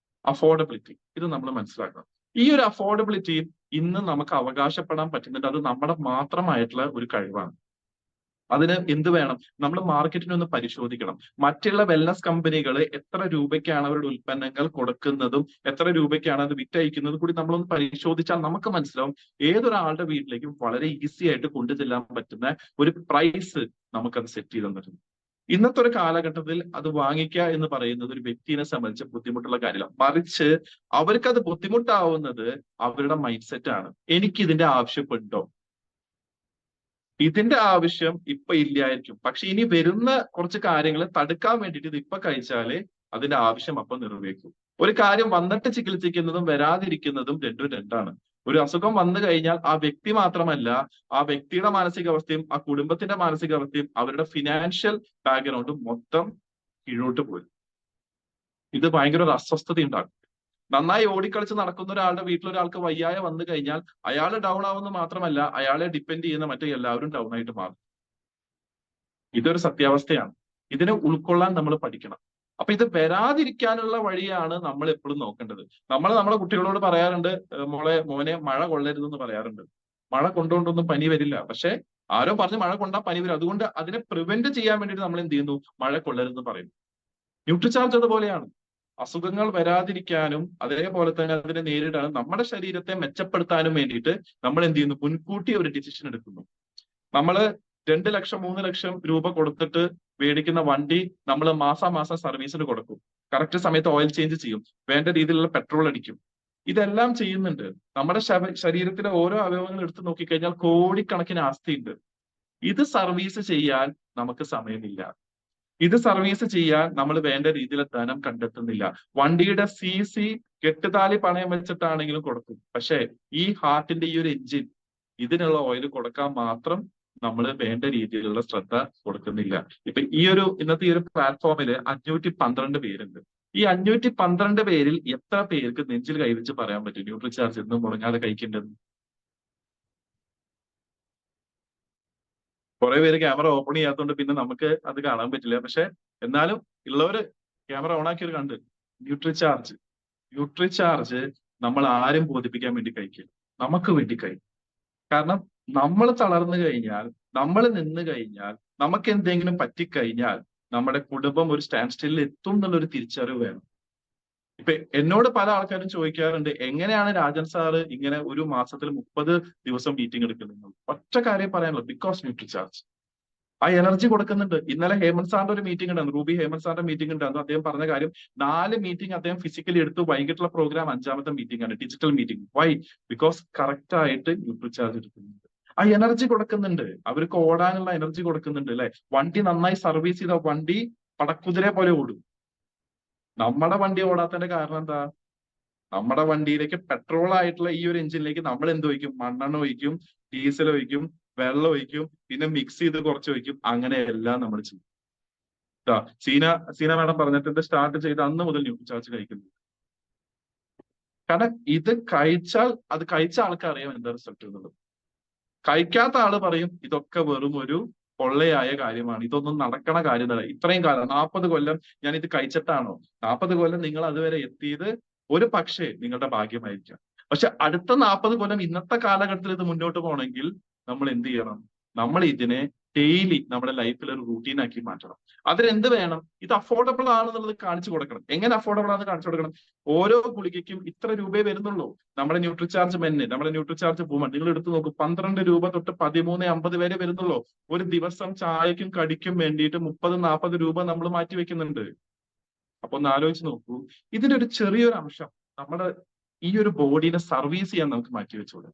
അഫോർഡബിലിറ്റി, ഇത് നമ്മൾ മനസ്സിലാക്കണം. ഈ ഒരു അഫോർഡബിലിറ്റി ഇന്ന് നമുക്ക് അവകാശപ്പെടാൻ പറ്റുന്നുണ്ട്. അത് നമ്മുടെ മാത്രമായിട്ടുള്ള ഒരു കഴിവാണ്. അതിന് എന്ത് വേണം? നമ്മൾ മാർക്കറ്റിനെ ഒന്ന് പരിശോധിക്കണം. മറ്റുള്ള വെൽനസ് കമ്പനികൾ എത്ര രൂപയ്ക്കാണ് അവരുടെ ഉൽപ്പന്നങ്ങൾ കൊടുക്കുന്നതും എത്ര രൂപയ്ക്കാണ് അത് വിറ്റഴിക്കുന്നതും കൂടി നമ്മളൊന്ന് പരിശോധിച്ചാൽ നമുക്ക് മനസ്സിലാവും ഏതൊരാളുടെ വീട്ടിലേക്കും വളരെ ഈസി ആയിട്ട് കൊണ്ടുചെല്ലാൻ പറ്റുന്ന ഒരു പ്രൈസ് നമുക്കത് സെറ്റ് ചെയ്ത് തന്നിട്ടുണ്ട്. ഇന്നത്തെ ഒരു കാലഘട്ടത്തിൽ അത് വാങ്ങിക്കുക എന്ന് പറയുന്നത് ഒരു വ്യക്തിയെ സംബന്ധിച്ച് ബുദ്ധിമുട്ടുള്ള കാര്യമില്ല. മറിച്ച് അവർക്കത് ബുദ്ധിമുട്ടാവുന്നത് അവരുടെ മൈൻഡ് സെറ്റ് ആണ്. എനിക്ക് ഇതിന്റെ ആവശ്യമുണ്ടോ? ഇതിന്റെ ആവശ്യം ഇപ്പൊ ഇല്ലായിരിക്കും, പക്ഷെ ഇനി വരുന്ന കുറച്ച് കാര്യങ്ങൾ തടുക്കാൻ വേണ്ടിയിട്ട് ഇത് ഇപ്പൊ കഴിച്ചാലേ അതിന്റെ ആവശ്യം അപ്പൊ നിറവേക്കും. ഒരു കാര്യം വന്നിട്ട് ചികിത്സിക്കുന്നതും വരാതിരിക്കുന്നതും രണ്ടും രണ്ടാണ്. ഒരു അസുഖം വന്നു കഴിഞ്ഞാൽ ആ വ്യക്തി മാത്രമല്ല, ആ വ്യക്തിയുടെ മാനസികാവസ്ഥയും ആ കുടുംബത്തിന്റെ മാനസികാവസ്ഥയും അവരുടെ ഫിനാൻഷ്യൽ ബാക്ക്ഗ്രൗണ്ടും മൊത്തം കീഴോട്ട് പോരും. ഇത് ഭയങ്കര ഒരു അസ്വസ്ഥത ഉണ്ടാക്കും. നന്നായി ഓടിക്കളിച്ച് നടക്കുന്ന ഒരാളുടെ വീട്ടിലൊരാൾക്ക് വയ്യായ വന്നു കഴിഞ്ഞാൽ അയാൾ ഡൗൺ ആവുന്നത് മാത്രമല്ല, അയാളെ ഡിപ്പെൻഡ് ചെയ്യുന്ന മറ്റേ എല്ലാവരും ഡൗൺ ആയിട്ട് മാറും. ഇതൊരു സത്യാവസ്ഥയാണ്. ഇതിനെ ഉൾക്കൊള്ളാൻ നമ്മൾ പഠിക്കണം. അപ്പൊ ഇത് വരാതിരിക്കാനുള്ള വഴിയാണ് നമ്മൾ എപ്പോഴും നോക്കേണ്ടത്. നമ്മൾ നമ്മുടെ കുട്ടികളോട് പറയാറുണ്ട്, മോനെ മഴ കൊള്ളരുതെന്ന് പറയാറുണ്ട്. മഴ കൊണ്ടുകൊണ്ടൊന്നും പനി വരില്ല. പക്ഷെ ആരോ പറഞ്ഞ് മഴ കൊണ്ടാൽ പനി വരും. അതുകൊണ്ട് അതിനെ പ്രിവെന്റ് ചെയ്യാൻ വേണ്ടിയിട്ട് നമ്മൾ എന്ത് ചെയ്യുന്നു? മഴ കൊള്ളരുതെന്ന് പറയുന്നു. ന്യൂട്രിചാർജ് അതുപോലെയാണ്. അസുഖങ്ങൾ വരാതിരിക്കാനും അതേപോലെ തന്നെ അതിനെ നേരിടാനും നമ്മുടെ ശരീരത്തെ മെച്ചപ്പെടുത്താനും വേണ്ടിയിട്ട് നമ്മൾ എന്ത് ചെയ്യുന്നു? മുൻകൂട്ടി ഒരു ഡിസിഷൻ എടുക്കുന്നു. നമ്മൾ 2 ലക്ഷം 3 ലക്ഷം രൂപ കൊടുത്തിട്ട് മേടിക്കുന്ന വണ്ടി നമ്മൾ മാസാമാസം സർവീസിന് കൊടുക്കും. കറക്റ്റ് സമയത്ത് ഓയിൽ ചേഞ്ച് ചെയ്യും, വേണ്ട രീതിയിലുള്ള പെട്രോൾ അടിക്കും. ഇതെല്ലാം ചെയ്യുന്നുണ്ട്. നമ്മുടെ ശരീരത്തിലെ ഓരോ അവയവങ്ങൾ എടുത്തു നോക്കിക്കഴിഞ്ഞാൽ കോടിക്കണക്കിന് ആസ്തിയുണ്ട്. ഇത് സർവീസ് ചെയ്യാൻ നമുക്ക് സമയമില്ല. ഇത് സർവീസ് ചെയ്യാൻ നമ്മൾ വേണ്ട രീതിയിൽ ധനം കണ്ടെത്തുന്നില്ല. വണ്ടിയുടെ CC കെട്ടുതാലി പണയം വെച്ചിട്ടാണെങ്കിലും കൊടുക്കും. പക്ഷെ ഈ ഹാർട്ടിന്റെ ഈ ഒരു എഞ്ചിൻ, ഇതിനുള്ള ഓയിൽ കൊടുക്കാൻ മാത്രം നമ്മൾ വേണ്ട രീതിയിലുള്ള ശ്രദ്ധ കൊടുക്കുന്നില്ല. ഇപ്പൊ ഇന്നത്തെ ഈ ഒരു പ്ലാറ്റ്ഫോമിൽ 512 പേരുണ്ട്. ഈ 512 പേരിൽ എത്ര പേർക്ക് നെഞ്ചിൽ കൈവച്ച് പറയാൻ പറ്റും ന്യൂട്രിചാർജ് എന്നും മുടങ്ങാതെ കഴിക്കേണ്ടത്? കുറെ പേര് ക്യാമറ ഓപ്പൺ ചെയ്യാത്തതുകൊണ്ട് പിന്നെ നമുക്ക് അത് കാണാൻ പറ്റില്ല. പക്ഷെ എന്നാലും ഉള്ളവര് ക്യാമറ ഓൺ ആക്കിയത് കണ്ട്. ന്യൂട്രിചാർജ് നമ്മൾ ആരും ബോധിപ്പിക്കാൻ വേണ്ടി കഴിക്കില്ല, നമുക്ക് വേണ്ടി കഴിക്കും. കാരണം നമ്മൾ തളർന്നു കഴിഞ്ഞാൽ, നമ്മൾ നിന്ന് കഴിഞ്ഞാൽ, നമുക്ക് എന്തെങ്കിലും പറ്റിക്കഴിഞ്ഞാൽ നമ്മുടെ കുടുംബം ഒരു സ്റ്റാൻഡ് സ്റ്റില്ലിൽ എത്തും എന്നുള്ളൊരു തിരിച്ചറിവ് വേണം. ഇപ്പൊ എന്നോട് പല ആൾക്കാരും ചോദിക്കാറുണ്ട്, എങ്ങനെയാണ് രാജൻ സാറ് ഇങ്ങനെ ഒരു മാസത്തിൽ 30 ദിവസം മീറ്റിംഗ് എടുക്കുന്നത്? ഒറ്റ കാര്യം പറയാനുള്ളൂ, ബിക്കോസ് ന്യൂട്രിചാർജ് ആ എനർജി കൊടുക്കുന്നുണ്ട്. ഇന്നലെ ഹേമന്ത് സാറിന്റെ ഒരു മീറ്റിംഗ് ഉണ്ടായിരുന്നു, റൂബി ഹേമന്ത് സാറിന്റെ മീറ്റിംഗ് ഉണ്ടായിരുന്നു. അദ്ദേഹം പറഞ്ഞ കാര്യം 4 മീറ്റിംഗ് അദ്ദേഹം ഫിസിക്കലി എടുത്തു. വൈകിട്ടുള്ള പ്രോഗ്രാം 5ാമത്തെ മീറ്റിംഗ് ആണ്, digital meeting. Why? Because correct ആയിട്ട് ന്യൂട്രിചാർജ് എടുക്കുന്നുണ്ട്. ആ എനർജി കൊടുക്കുന്നുണ്ട്, അവർക്ക് ഓടാനുള്ള എനർജി കൊടുക്കുന്നുണ്ട്. അല്ലെ, വണ്ടി നന്നായി സർവീസ് ചെയ്ത വണ്ടി പടക്കുതിരെ പോലെ ഓടും. നമ്മുടെ വണ്ടി ഓടാത്തതിന്റെ കാരണം എന്താ? നമ്മുടെ വണ്ടിയിലേക്ക് പെട്രോൾ ആയിട്ടുള്ള ഈ ഒരു എഞ്ചിനിലേക്ക് നമ്മൾ എന്ത് ഒഴിക്കും? മണ്ണെണ്ണ ഒഴിക്കും, ഡീസൽ ഒഴിക്കും, വെള്ളം ഒഴിക്കും, പിന്നെ മിക്സ് ചെയ്ത് കുറച്ച് ഒഴിക്കും. അങ്ങനെയെല്ലാം നമ്മൾ ചെയ്യും. സീന സീന മാഡം പറഞ്ഞിട്ട് സ്റ്റാർട്ട് ചെയ്ത് അന്ന് മുതൽ ന്യൂട്രിചാർജ് കഴിക്കുന്നു. കാരണം ഇത് കഴിച്ച ആൾക്കറിയാം എന്താ റിസൾട്ട് എന്നുള്ളത്. കഴിക്കാത്ത ആള് പറയും ഇതൊക്കെ വെറും ഒരു പൊള്ളയായ കാര്യമാണ്, ഇതൊന്നും നടക്കണ കാര്യമല്ല. ഇത്രയും കാലം 40 കൊല്ലം ഞാൻ ഇത് കഴിച്ചിട്ടാണോ? 40 കൊല്ലം നിങ്ങൾ അതുവരെ എത്തിയത് ഒരു പക്ഷേ നിങ്ങളുടെ ഭാഗ്യമായിരിക്കാം. പക്ഷെ അടുത്ത 40 കൊല്ലം ഇന്നത്തെ കാലഘട്ടത്തിൽ ഇത് മുന്നോട്ട് പോകണമെങ്കിൽ നമ്മൾ എന്ത് ചെയ്യണം? നമ്മൾ ഇതിനെ ഡെയിലി നമ്മുടെ ലൈഫിൽ ഒരു റൂട്ടീൻ ആക്കി മാറ്റണം. അതിനെന്ത് വേണം? ഇത് അഫോർഡബിൾ ആണെന്നുള്ളത് കാണിച്ചു കൊടുക്കണം. എങ്ങനെ അഫോർഡബിൾ ആണെന്ന് കാണിച്ചു കൊടുക്കണം? ഓരോ ഗുളികയ്ക്കും ഇത്ര രൂപയെ വരുന്നുള്ളൂ. നമ്മുടെ ന്യൂട്രിചാർജ് മെന്ന്, നമ്മുടെ ന്യൂട്രിചാർജ് വുമൺ നിങ്ങൾ എടുത്തു നോക്കും, 12 രൂപ തൊട്ട് 13.50 വരെ വരുന്നുള്ളൂ. ഒരു ദിവസം ചായക്കും കടിക്കും വേണ്ടിയിട്ട് 30-40 രൂപ നമ്മൾ മാറ്റി വെക്കുന്നുണ്ട്. അപ്പൊ ഒന്ന് ആലോചിച്ച് നോക്കൂ, ഇതിന്റെ ഒരു ചെറിയൊരു അംശം നമ്മുടെ ഈ ഒരു ബോഡീനെ സർവീസ് ചെയ്യാൻ നമുക്ക് മാറ്റി വെച്ചോളൂ.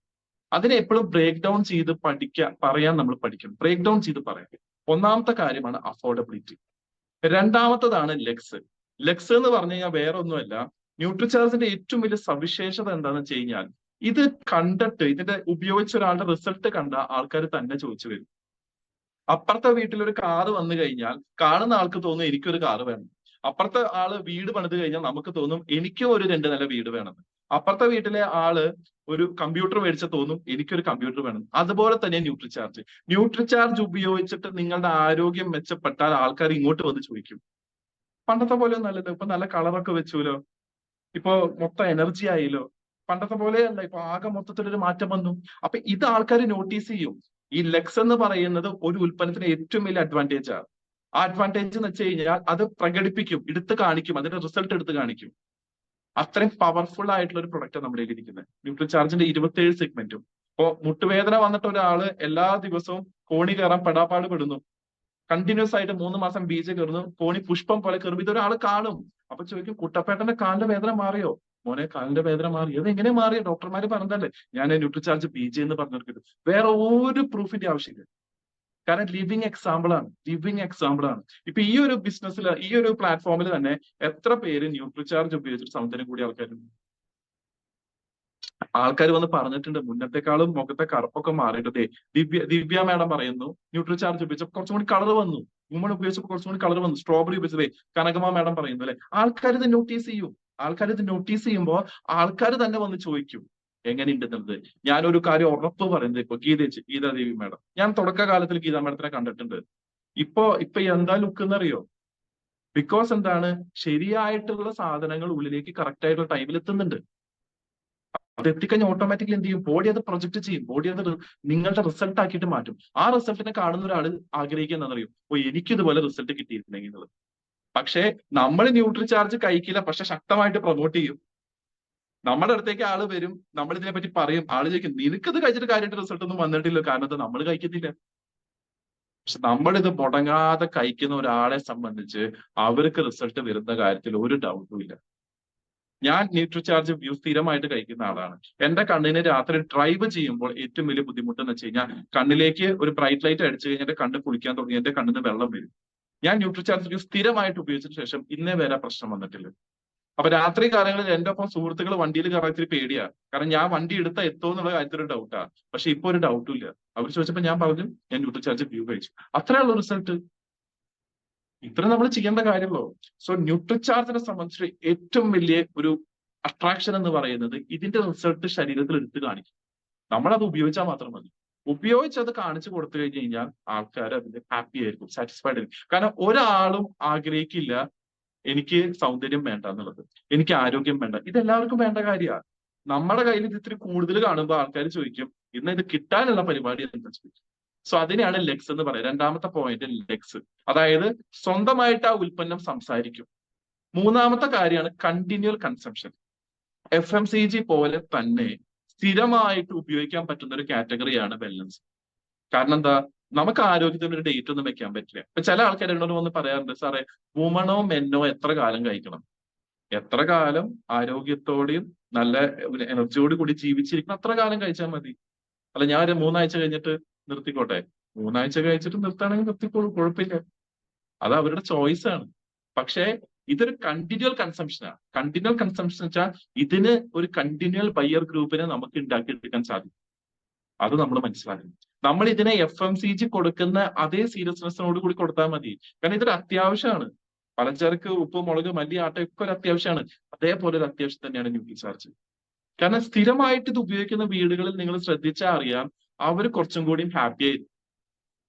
അതിനെ എപ്പോഴും ബ്രേക്ക് ഡൗൺ ചെയ്ത് പറയാൻ നമ്മൾ പഠിക്കണം. ബ്രേക്ക് ഡൗൺ ചെയ്ത് പറയാൻ ഒന്നാമത്തെ കാര്യമാണ് അഫോർഡബിലിറ്റി. രണ്ടാമത്തതാണ് ലെഗ്സ്. ലെഗ്സ് എന്ന് പറഞ്ഞു കഴിഞ്ഞാൽ വേറെ ഒന്നുമല്ല, ന്യൂട്രിചാർജിന്റെ ഏറ്റവും വലിയ സവിശേഷത എന്താണെന്ന് വെച്ച് കഴിഞ്ഞാൽ ഇത് കണ്ടിട്ട് ഇതിന്റെ ഉപയോഗിച്ച ഒരാളുടെ റിസൾട്ട് കണ്ട ആൾക്കാർ തന്നെ ചോദിച്ചു വരും. അപ്പുറത്തെ വീട്ടിലൊരു കാറ് വന്നു കഴിഞ്ഞാൽ കാണുന്ന ആൾക്ക് തോന്നും എനിക്കൊരു കാറ് വേണം. അപ്പുറത്തെ ആള് വീട് പണിത് കഴിഞ്ഞാൽ നമുക്ക് തോന്നും എനിക്കും ഒരു 2 നില വീട് വേണം. അപ്പുറത്തെ വീട്ടിലെ ആള് ഒരു കമ്പ്യൂട്ടർ മേടിച്ച തോന്നും എനിക്കൊരു കമ്പ്യൂട്ടർ വേണം. അതുപോലെ തന്നെ ന്യൂട്രിചാർജ് ഉപയോഗിച്ചിട്ട് നിങ്ങളുടെ ആരോഗ്യം മെച്ചപ്പെട്ടാൽ ആൾക്കാർ ഇങ്ങോട്ട് വന്ന് ചോദിക്കും. പണ്ടത്തെ പോലെ ഒന്നല്ലല്ലോ, ഇപ്പൊ നല്ല കളറൊക്കെ വെച്ചുല്ലോ, ഇപ്പൊ മൊത്തം എനർജി ആയില്ലോ. പണ്ടത്തെ പോലെയല്ല, ഇപ്പൊ ആകെ മൊത്തത്തിലൊരു മാറ്റം വന്നു. അപ്പൊ ഇത് ആൾക്കാർ നോട്ടീസ് ചെയ്യും. ഈ ലെക്സ് എന്ന് പറയുന്നത് ഒരു ഉൽപ്പന്നത്തിന് ഏറ്റവും വലിയ അഡ്വാൻറ്റേജ് ആണ്. ആ അഡ്വാൻറ്റേജ് എന്ന് വെച്ച് കഴിഞ്ഞാൽ അത് പ്രകടിപ്പിക്കും, എടുത്ത് കാണിക്കും, അതിന്റെ റിസൾട്ട് എടുത്ത് കാണിക്കും. അത്രയും പവർഫുൾ ആയിട്ടുള്ള ഒരു പ്രൊഡക്റ്റ് നമ്മുടെ കയ്യിൽ ഇരിക്കുന്നത്. ന്യൂട്രിചാർജിന്റെ 27 സെഗ്മെന്റും. ഇപ്പോ മുട്ടുവേദന വന്നിട്ട് ഒരാള് എല്ലാ ദിവസവും കോണി കയറാൻ പെടാപ്പാട് പെടുന്നു, കണ്ടിന്യൂസ് ആയിട്ട് 3 മാസം ബീജ കയറുന്നു, കോണി പുഷ്പം പോലെ കയറും, ഇതൊരാൾ കാണും. അപ്പൊ ചോദിക്കും കുട്ടപ്പേട്ടന്റെ കാലിന്റെ വേദന മാറിയോ? മോനെ കാലിന്റെ വേദന മാറി. അത് എങ്ങനെ മാറിയോ? ഡോക്ടർമാര് പറഞ്ഞതല്ലേ. ഞാൻ ന്യൂട്രിചാർജ് ബീജ എന്ന് പറഞ്ഞിരിക്കുന്നു. വേറെ ഒരു പ്രൂഫിന്റെ ആവശ്യമില്ല. കാരണം ലിവിങ് എക്സാമ്പിൾ ആണ്. ഇപ്പൊ ഈ ഒരു ബിസിനസ്സിൽ, ഈ ഒരു പ്ലാറ്റ്ഫോമിൽ തന്നെ എത്ര പേര് ന്യൂട്രിചാർജ് ഉപയോഗിച്ചിട്ട് സൗന്ദര്യം കൂടി ആൾക്കാരുണ്ട്? ആൾക്കാർ വന്ന് പറഞ്ഞിട്ടുണ്ട് മുന്നത്തെക്കാളും മുഖത്തെ കറുപ്പൊക്കെ മാറിയിട്ടേ. ദിവ്യ മാഡം പറയുന്നു ന്യൂട്രിചാർജ് ഉപയോഗിച്ചപ്പോൾ കുറച്ചും കൂടി കളർ വന്നു, വുമൺ ഉപയോഗിച്ചപ്പോൾ കുറച്ചും കൂടി കളർ വന്നു, സ്ട്രോബെറി ഉപയോഗിച്ചതേ. കനകമ്മ മാഡം പറയുന്നു അല്ലെ. ആൾക്കാർ ഇത് നോട്ടീസ് ചെയ്യുമ്പോൾ ആൾക്കാർ തന്നെ വന്ന് ചോദിക്കും എങ്ങനെയുണ്ടെന്നുള്ളത്. ഞാനൊരു കാര്യം ഉറപ്പ് പറയുന്നത്, ഇപ്പൊ ഗീതാദേവി മാഡം, ഞാൻ തുടക്കകാലത്തിൽ ഗീതാ മാഡത്തിനെ കണ്ടിട്ടുണ്ട്. ഇപ്പൊ എന്താ ലുക്ക് എന്നറിയോ? ബിക്കോസ് എന്താണ്, ശരിയായിട്ടുള്ള സാധനങ്ങൾ ഉള്ളിലേക്ക് കറക്റ്റ് ആയിട്ടുള്ള ടൈമിൽ എത്തുന്നുണ്ട്. അത് എത്തിക്കഴിഞ്ഞാൽ ഓട്ടോമാറ്റിക്കലി എന്ത് ചെയ്യും? ബോഡി അത് പ്രൊജക്ട് ചെയ്യും. ബോഡി അത് നിങ്ങളുടെ റിസൾട്ട് ആക്കിയിട്ട് മാറ്റും. ആ റിസൾട്ടിനെ കാണുന്ന ഒരാൾ ആഗ്രഹിക്കുക എന്താണെന്നറിയും? എനിക്കിതുപോലെ റിസൾട്ട് കിട്ടിയിരുന്നെങ്കിൽ എന്നുള്ളത്. പക്ഷേ നമ്മൾ ന്യൂട്രിചാർജ് കഴിക്കില്ല, പക്ഷെ ശക്തമായിട്ട് പ്രൊമോട്ട് ചെയ്യും. നമ്മുടെ അടുത്തേക്ക് ആള് വരും, നമ്മൾ ഇതിനെ പറ്റി പറയും, ആള് ചോദിക്കും നിനക്കത് കഴിച്ചിട്ട് കാര്യമായിട്ട് റിസൾട്ട് ഒന്നും വന്നിട്ടില്ല, കാരണം അത് നമ്മൾ കഴിക്കുന്നില്ല. പക്ഷെ നമ്മളിത് മുടങ്ങാതെ കഴിക്കുന്ന ഒരാളെ സംബന്ധിച്ച് അവർക്ക് റിസൾട്ട് വരുന്ന കാര്യത്തിൽ ഒരു ഡൗട്ടും ഇല്ല. ഞാൻ ന്യൂട്രിചാർജ് സ്ഥിരമായിട്ട് കഴിക്കുന്ന ആളാണ്. എന്റെ കണ്ണിന് രാത്രി ഡ്രൈവ് ചെയ്യുമ്പോൾ ഏറ്റവും വലിയ ബുദ്ധിമുട്ട് എന്ന് വെച്ച് കഴിഞ്ഞാൽ കണ്ണിലേക്ക് ഒരു ബ്രൈറ്റ് ലൈറ്റ് അടിച്ചു കഴിഞ്ഞാൽ എന്റെ കണ്ണ് കുളിക്കാൻ തുടങ്ങി, എന്റെ കണ്ണിന് വെള്ളം വരും. ഞാൻ ന്യൂട്രിചാർജ് സ്ഥിരമായിട്ട് ഉപയോഗിച്ചതിന് ശേഷം ഇന്നേ വരെ പ്രശ്നം വന്നിട്ടില്ല. അപ്പൊ രാത്രി കാലങ്ങളിൽ എന്റെ ഒപ്പം സുഹൃത്തുക്കൾ വണ്ടിയിൽ കയറാൻ ഇത്തിരി പേടിയാ. കാരണം ഞാൻ വണ്ടി എടുത്താൽ എത്തുമോ എന്നുള്ള കാര്യത്തിൽ ഒരു ഡൗട്ടാ. പക്ഷെ ഇപ്പൊ ഒരു ഡൗട്ടും ഇല്ല. അവർ ചോദിച്ചപ്പോൾ ഞാൻ പറഞ്ഞു ഞാൻ ന്യൂട്രിചാർജ് ഉപയോഗിച്ചു, അത്രയുള്ള റിസൾട്ട്. ഇത്ര നമ്മൾ ചെയ്യേണ്ട കാര്യമല്ലോ. സോ ന്യൂട്രിചാർജിനെ സംബന്ധിച്ച് ഏറ്റവും വലിയ ഒരു അട്രാക്ഷൻ എന്ന് പറയുന്നത് ഇതിന്റെ റിസൾട്ട് ശരീരത്തിൽ എടുത്ത് കാണിക്കും. നമ്മളത് ഉപയോഗിച്ചാൽ മാത്രം മതി. ഉപയോഗിച്ചത് കാണിച്ചു കൊടുത്തു കഴിഞ്ഞു കഴിഞ്ഞാൽ ആൾക്കാർ അതിന്റെ ഹാപ്പി ആയിരിക്കും, സാറ്റിസ്ഫൈഡ് ആയിരിക്കും. കാരണം ഒരാളും ആഗ്രഹിക്കില്ല എനിക്ക് സൗന്ദര്യം വേണ്ട എന്നുള്ളത്, എനിക്ക് ആരോഗ്യം വേണ്ട. ഇതെല്ലാവർക്കും വേണ്ട കാര്യമാണ്. നമ്മുടെ കയ്യിൽ ഇത് ഇത്തിരി കൂടുതൽ കാണുമ്പോൾ ആൾക്കാർ ചോദിക്കും ഇന്ന് ഇത് കിട്ടാനുള്ള പരിപാടി എന്താ ചോദിക്കും. സോ അതിനെയാണ് ലെഗ്സ് എന്ന് പറയുന്നത്. രണ്ടാമത്തെ പോയിന്റ് ലെഗ്സ്, അതായത് സ്വന്തമായിട്ട് ആ ഉൽപ്പന്നം സംസാരിക്കും. മൂന്നാമത്തെ കാര്യമാണ് കണ്ടിന്യൂൽ കൺസംഷൻ. FMCG പോലെ തന്നെ സ്ഥിരമായിട്ട് ഉപയോഗിക്കാൻ പറ്റുന്ന ഒരു കാറ്റഗറിയാണ് വെൽനസ്. കാരണം എന്താ, നമുക്ക് ആരോഗ്യത്തിന് ഒരു ഡേറ്റ് ഒന്നും വെക്കാൻ പറ്റില്ല. ഇപ്പൊ ചില ആൾക്കാർ എന്നോട് വന്ന് പറയാറുണ്ട്, സാറേ വുമണോ മെന്നോ എത്ര കാലം കഴിക്കണം? എത്ര കാലം ആരോഗ്യത്തോടെയും നല്ല എനർജിയോട് കൂടി ജീവിച്ചിരിക്കണം അത്ര കാലം കഴിച്ചാൽ മതി. അല്ല ഞാൻ ഒരു 3 ആഴ്ച കഴിഞ്ഞിട്ട് നിർത്തിക്കോട്ടെ? 3 ആഴ്ച കഴിച്ചിട്ട് നിർത്താണെങ്കിൽ നിർത്തിക്കോളൂ, കുഴപ്പമില്ല. അത് അവരുടെ ചോയ്സ് ആണ്. പക്ഷേ ഇതൊരു കണ്ടിന്യൂൽ കൺസംഷനാണ്. കണ്ടിന്യൂൽ കൺസംഷൻ വെച്ചാൽ ഇതിന് ഒരു കണ്ടിന്യൂൽ ബയർ ഗ്രൂപ്പിനെ നമുക്ക് ഉണ്ടാക്കിയെടുക്കാൻ സാധിക്കും. അത് നമ്മൾ മനസ്സിലാക്കണം. നമ്മൾ ഇതിനെ FMCG കൊടുക്കുന്ന അതേ സീരിയസ്നെസ്സിനോട് കൂടി കൊടുത്താൽ മതി. കാരണം ഇതൊരു അത്യാവശ്യമാണ്. പലചരക്ക്, ഉപ്പ്, മുളക്, മല്ലി, ആട്ട ഒക്കെ ഒരു അത്യാവശ്യമാണ്. അതേപോലെ ഒരു അത്യാവശ്യം തന്നെയാണ് ന്യൂട്രിചാർജ്. കാരണം സ്ഥിരമായിട്ട് ഇത് ഉപയോഗിക്കുന്ന വീടുകളിൽ നിങ്ങൾ ശ്രദ്ധിച്ചാൽ അറിയാം, അവർ കുറച്ചും കൂടിയും ഹാപ്പി ആയിരിക്കും,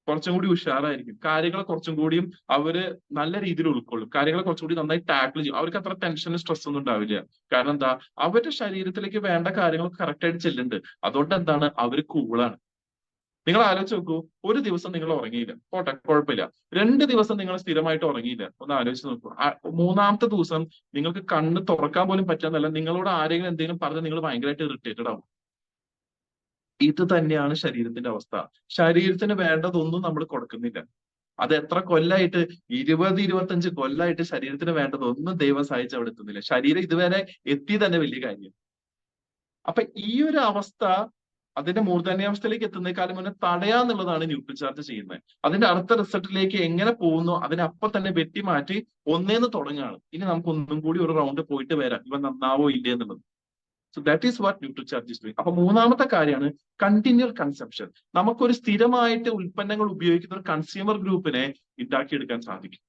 കുറച്ചും കൂടി ഉഷാറായിരിക്കും, കാര്യങ്ങൾ കുറച്ചും കൂടിയും അവര് നല്ല രീതിയിൽ ഉൾക്കൊള്ളും, കാര്യങ്ങൾ കുറച്ചും കൂടി നന്നായി ടാക്കിൾ ചെയ്യും. അവർക്ക് അത്ര ടെൻഷൻ, സ്ട്രെസ് ഒന്നും ഉണ്ടാവില്ല. കാരണം എന്താ, അവരുടെ ശരീരത്തിലേക്ക് വേണ്ട കാര്യങ്ങൾ കറക്റ്റ് ആയിട്ട് ചെല്ലുന്നുണ്ട്. അതുകൊണ്ട് എന്താണ്, അവര് കൂളാണ്. നിങ്ങൾ ആലോചിച്ച് നോക്കൂ, ഒരു ദിവസം നിങ്ങൾ ഉറങ്ങിയില്ല, പോട്ടെ കുഴപ്പമില്ല. 2 ദിവസം നിങ്ങൾ സ്ഥിരമായിട്ട് ഉറങ്ങിയില്ല, ഒന്ന് ആലോചിച്ച് നോക്കൂ. മൂന്നാമത്തെ ദിവസം നിങ്ങൾക്ക് കണ്ണ് തുറക്കാൻ പോലും പറ്റാന്നല്ല, നിങ്ങളോട് ആരെങ്കിലും എന്തെങ്കിലും പറഞ്ഞ് നിങ്ങൾ ഭയങ്കരമായിട്ട് ഇറിറ്റേറ്റഡ് ആവും. ഇത് തന്നെയാണ് ശരീരത്തിന്റെ അവസ്ഥ. ശരീരത്തിന് വേണ്ടതൊന്നും നമ്മൾ കൊടുക്കുന്നില്ല. അത് എത്ര കൊല്ലായിട്ട്, 20-25 കൊല്ലായിട്ട് ശരീരത്തിന് വേണ്ടതൊന്നും ദൈവം സഹായിച്ച് അവിടെ എത്തുന്നില്ല. ശരീരം ഇതുവരെ എത്തി തന്നെ വലിയ കാര്യം. അപ്പൊ ഈ ഒരു അവസ്ഥ, അതിന്റെ മൂർധന്യാവസ്ഥയിലേക്ക് എത്തുന്നേക്കാളും മുന്നേ തടയാന്നുള്ളതാണ് ന്യൂട്രിചാർജ് ചെയ്യുന്നത്. അതിന്റെ അടുത്ത റിസൾട്ടിലേക്ക് എങ്ങനെ പോകുന്നു അതിനപ്പം തന്നെ വെട്ടിമാറ്റി ഒന്നേന്ന് തുടങ്ങുകയാണ്. ഇനി നമുക്ക് ഒന്നും കൂടി ഒരു റൗണ്ട് പോയിട്ട് വരാം, ഇവ നന്നാവോ ഇല്ലേ എന്നുള്ളത്. So that is what Nutricharge is doing. അപ്പൊ മൂന്നാമത്തെ കാര്യമാണ് കണ്ടിന്യൂൽ കൺസംപ്ഷൻ. നമുക്കൊരു സ്ഥിരമായിട്ട് ഉൽപ്പന്നങ്ങൾ ഉപയോഗിക്കുന്ന ഒരു കൺസ്യൂമർ ഗ്രൂപ്പിനെ ഉണ്ടാക്കിയെടുക്കാൻ സാധിക്കും.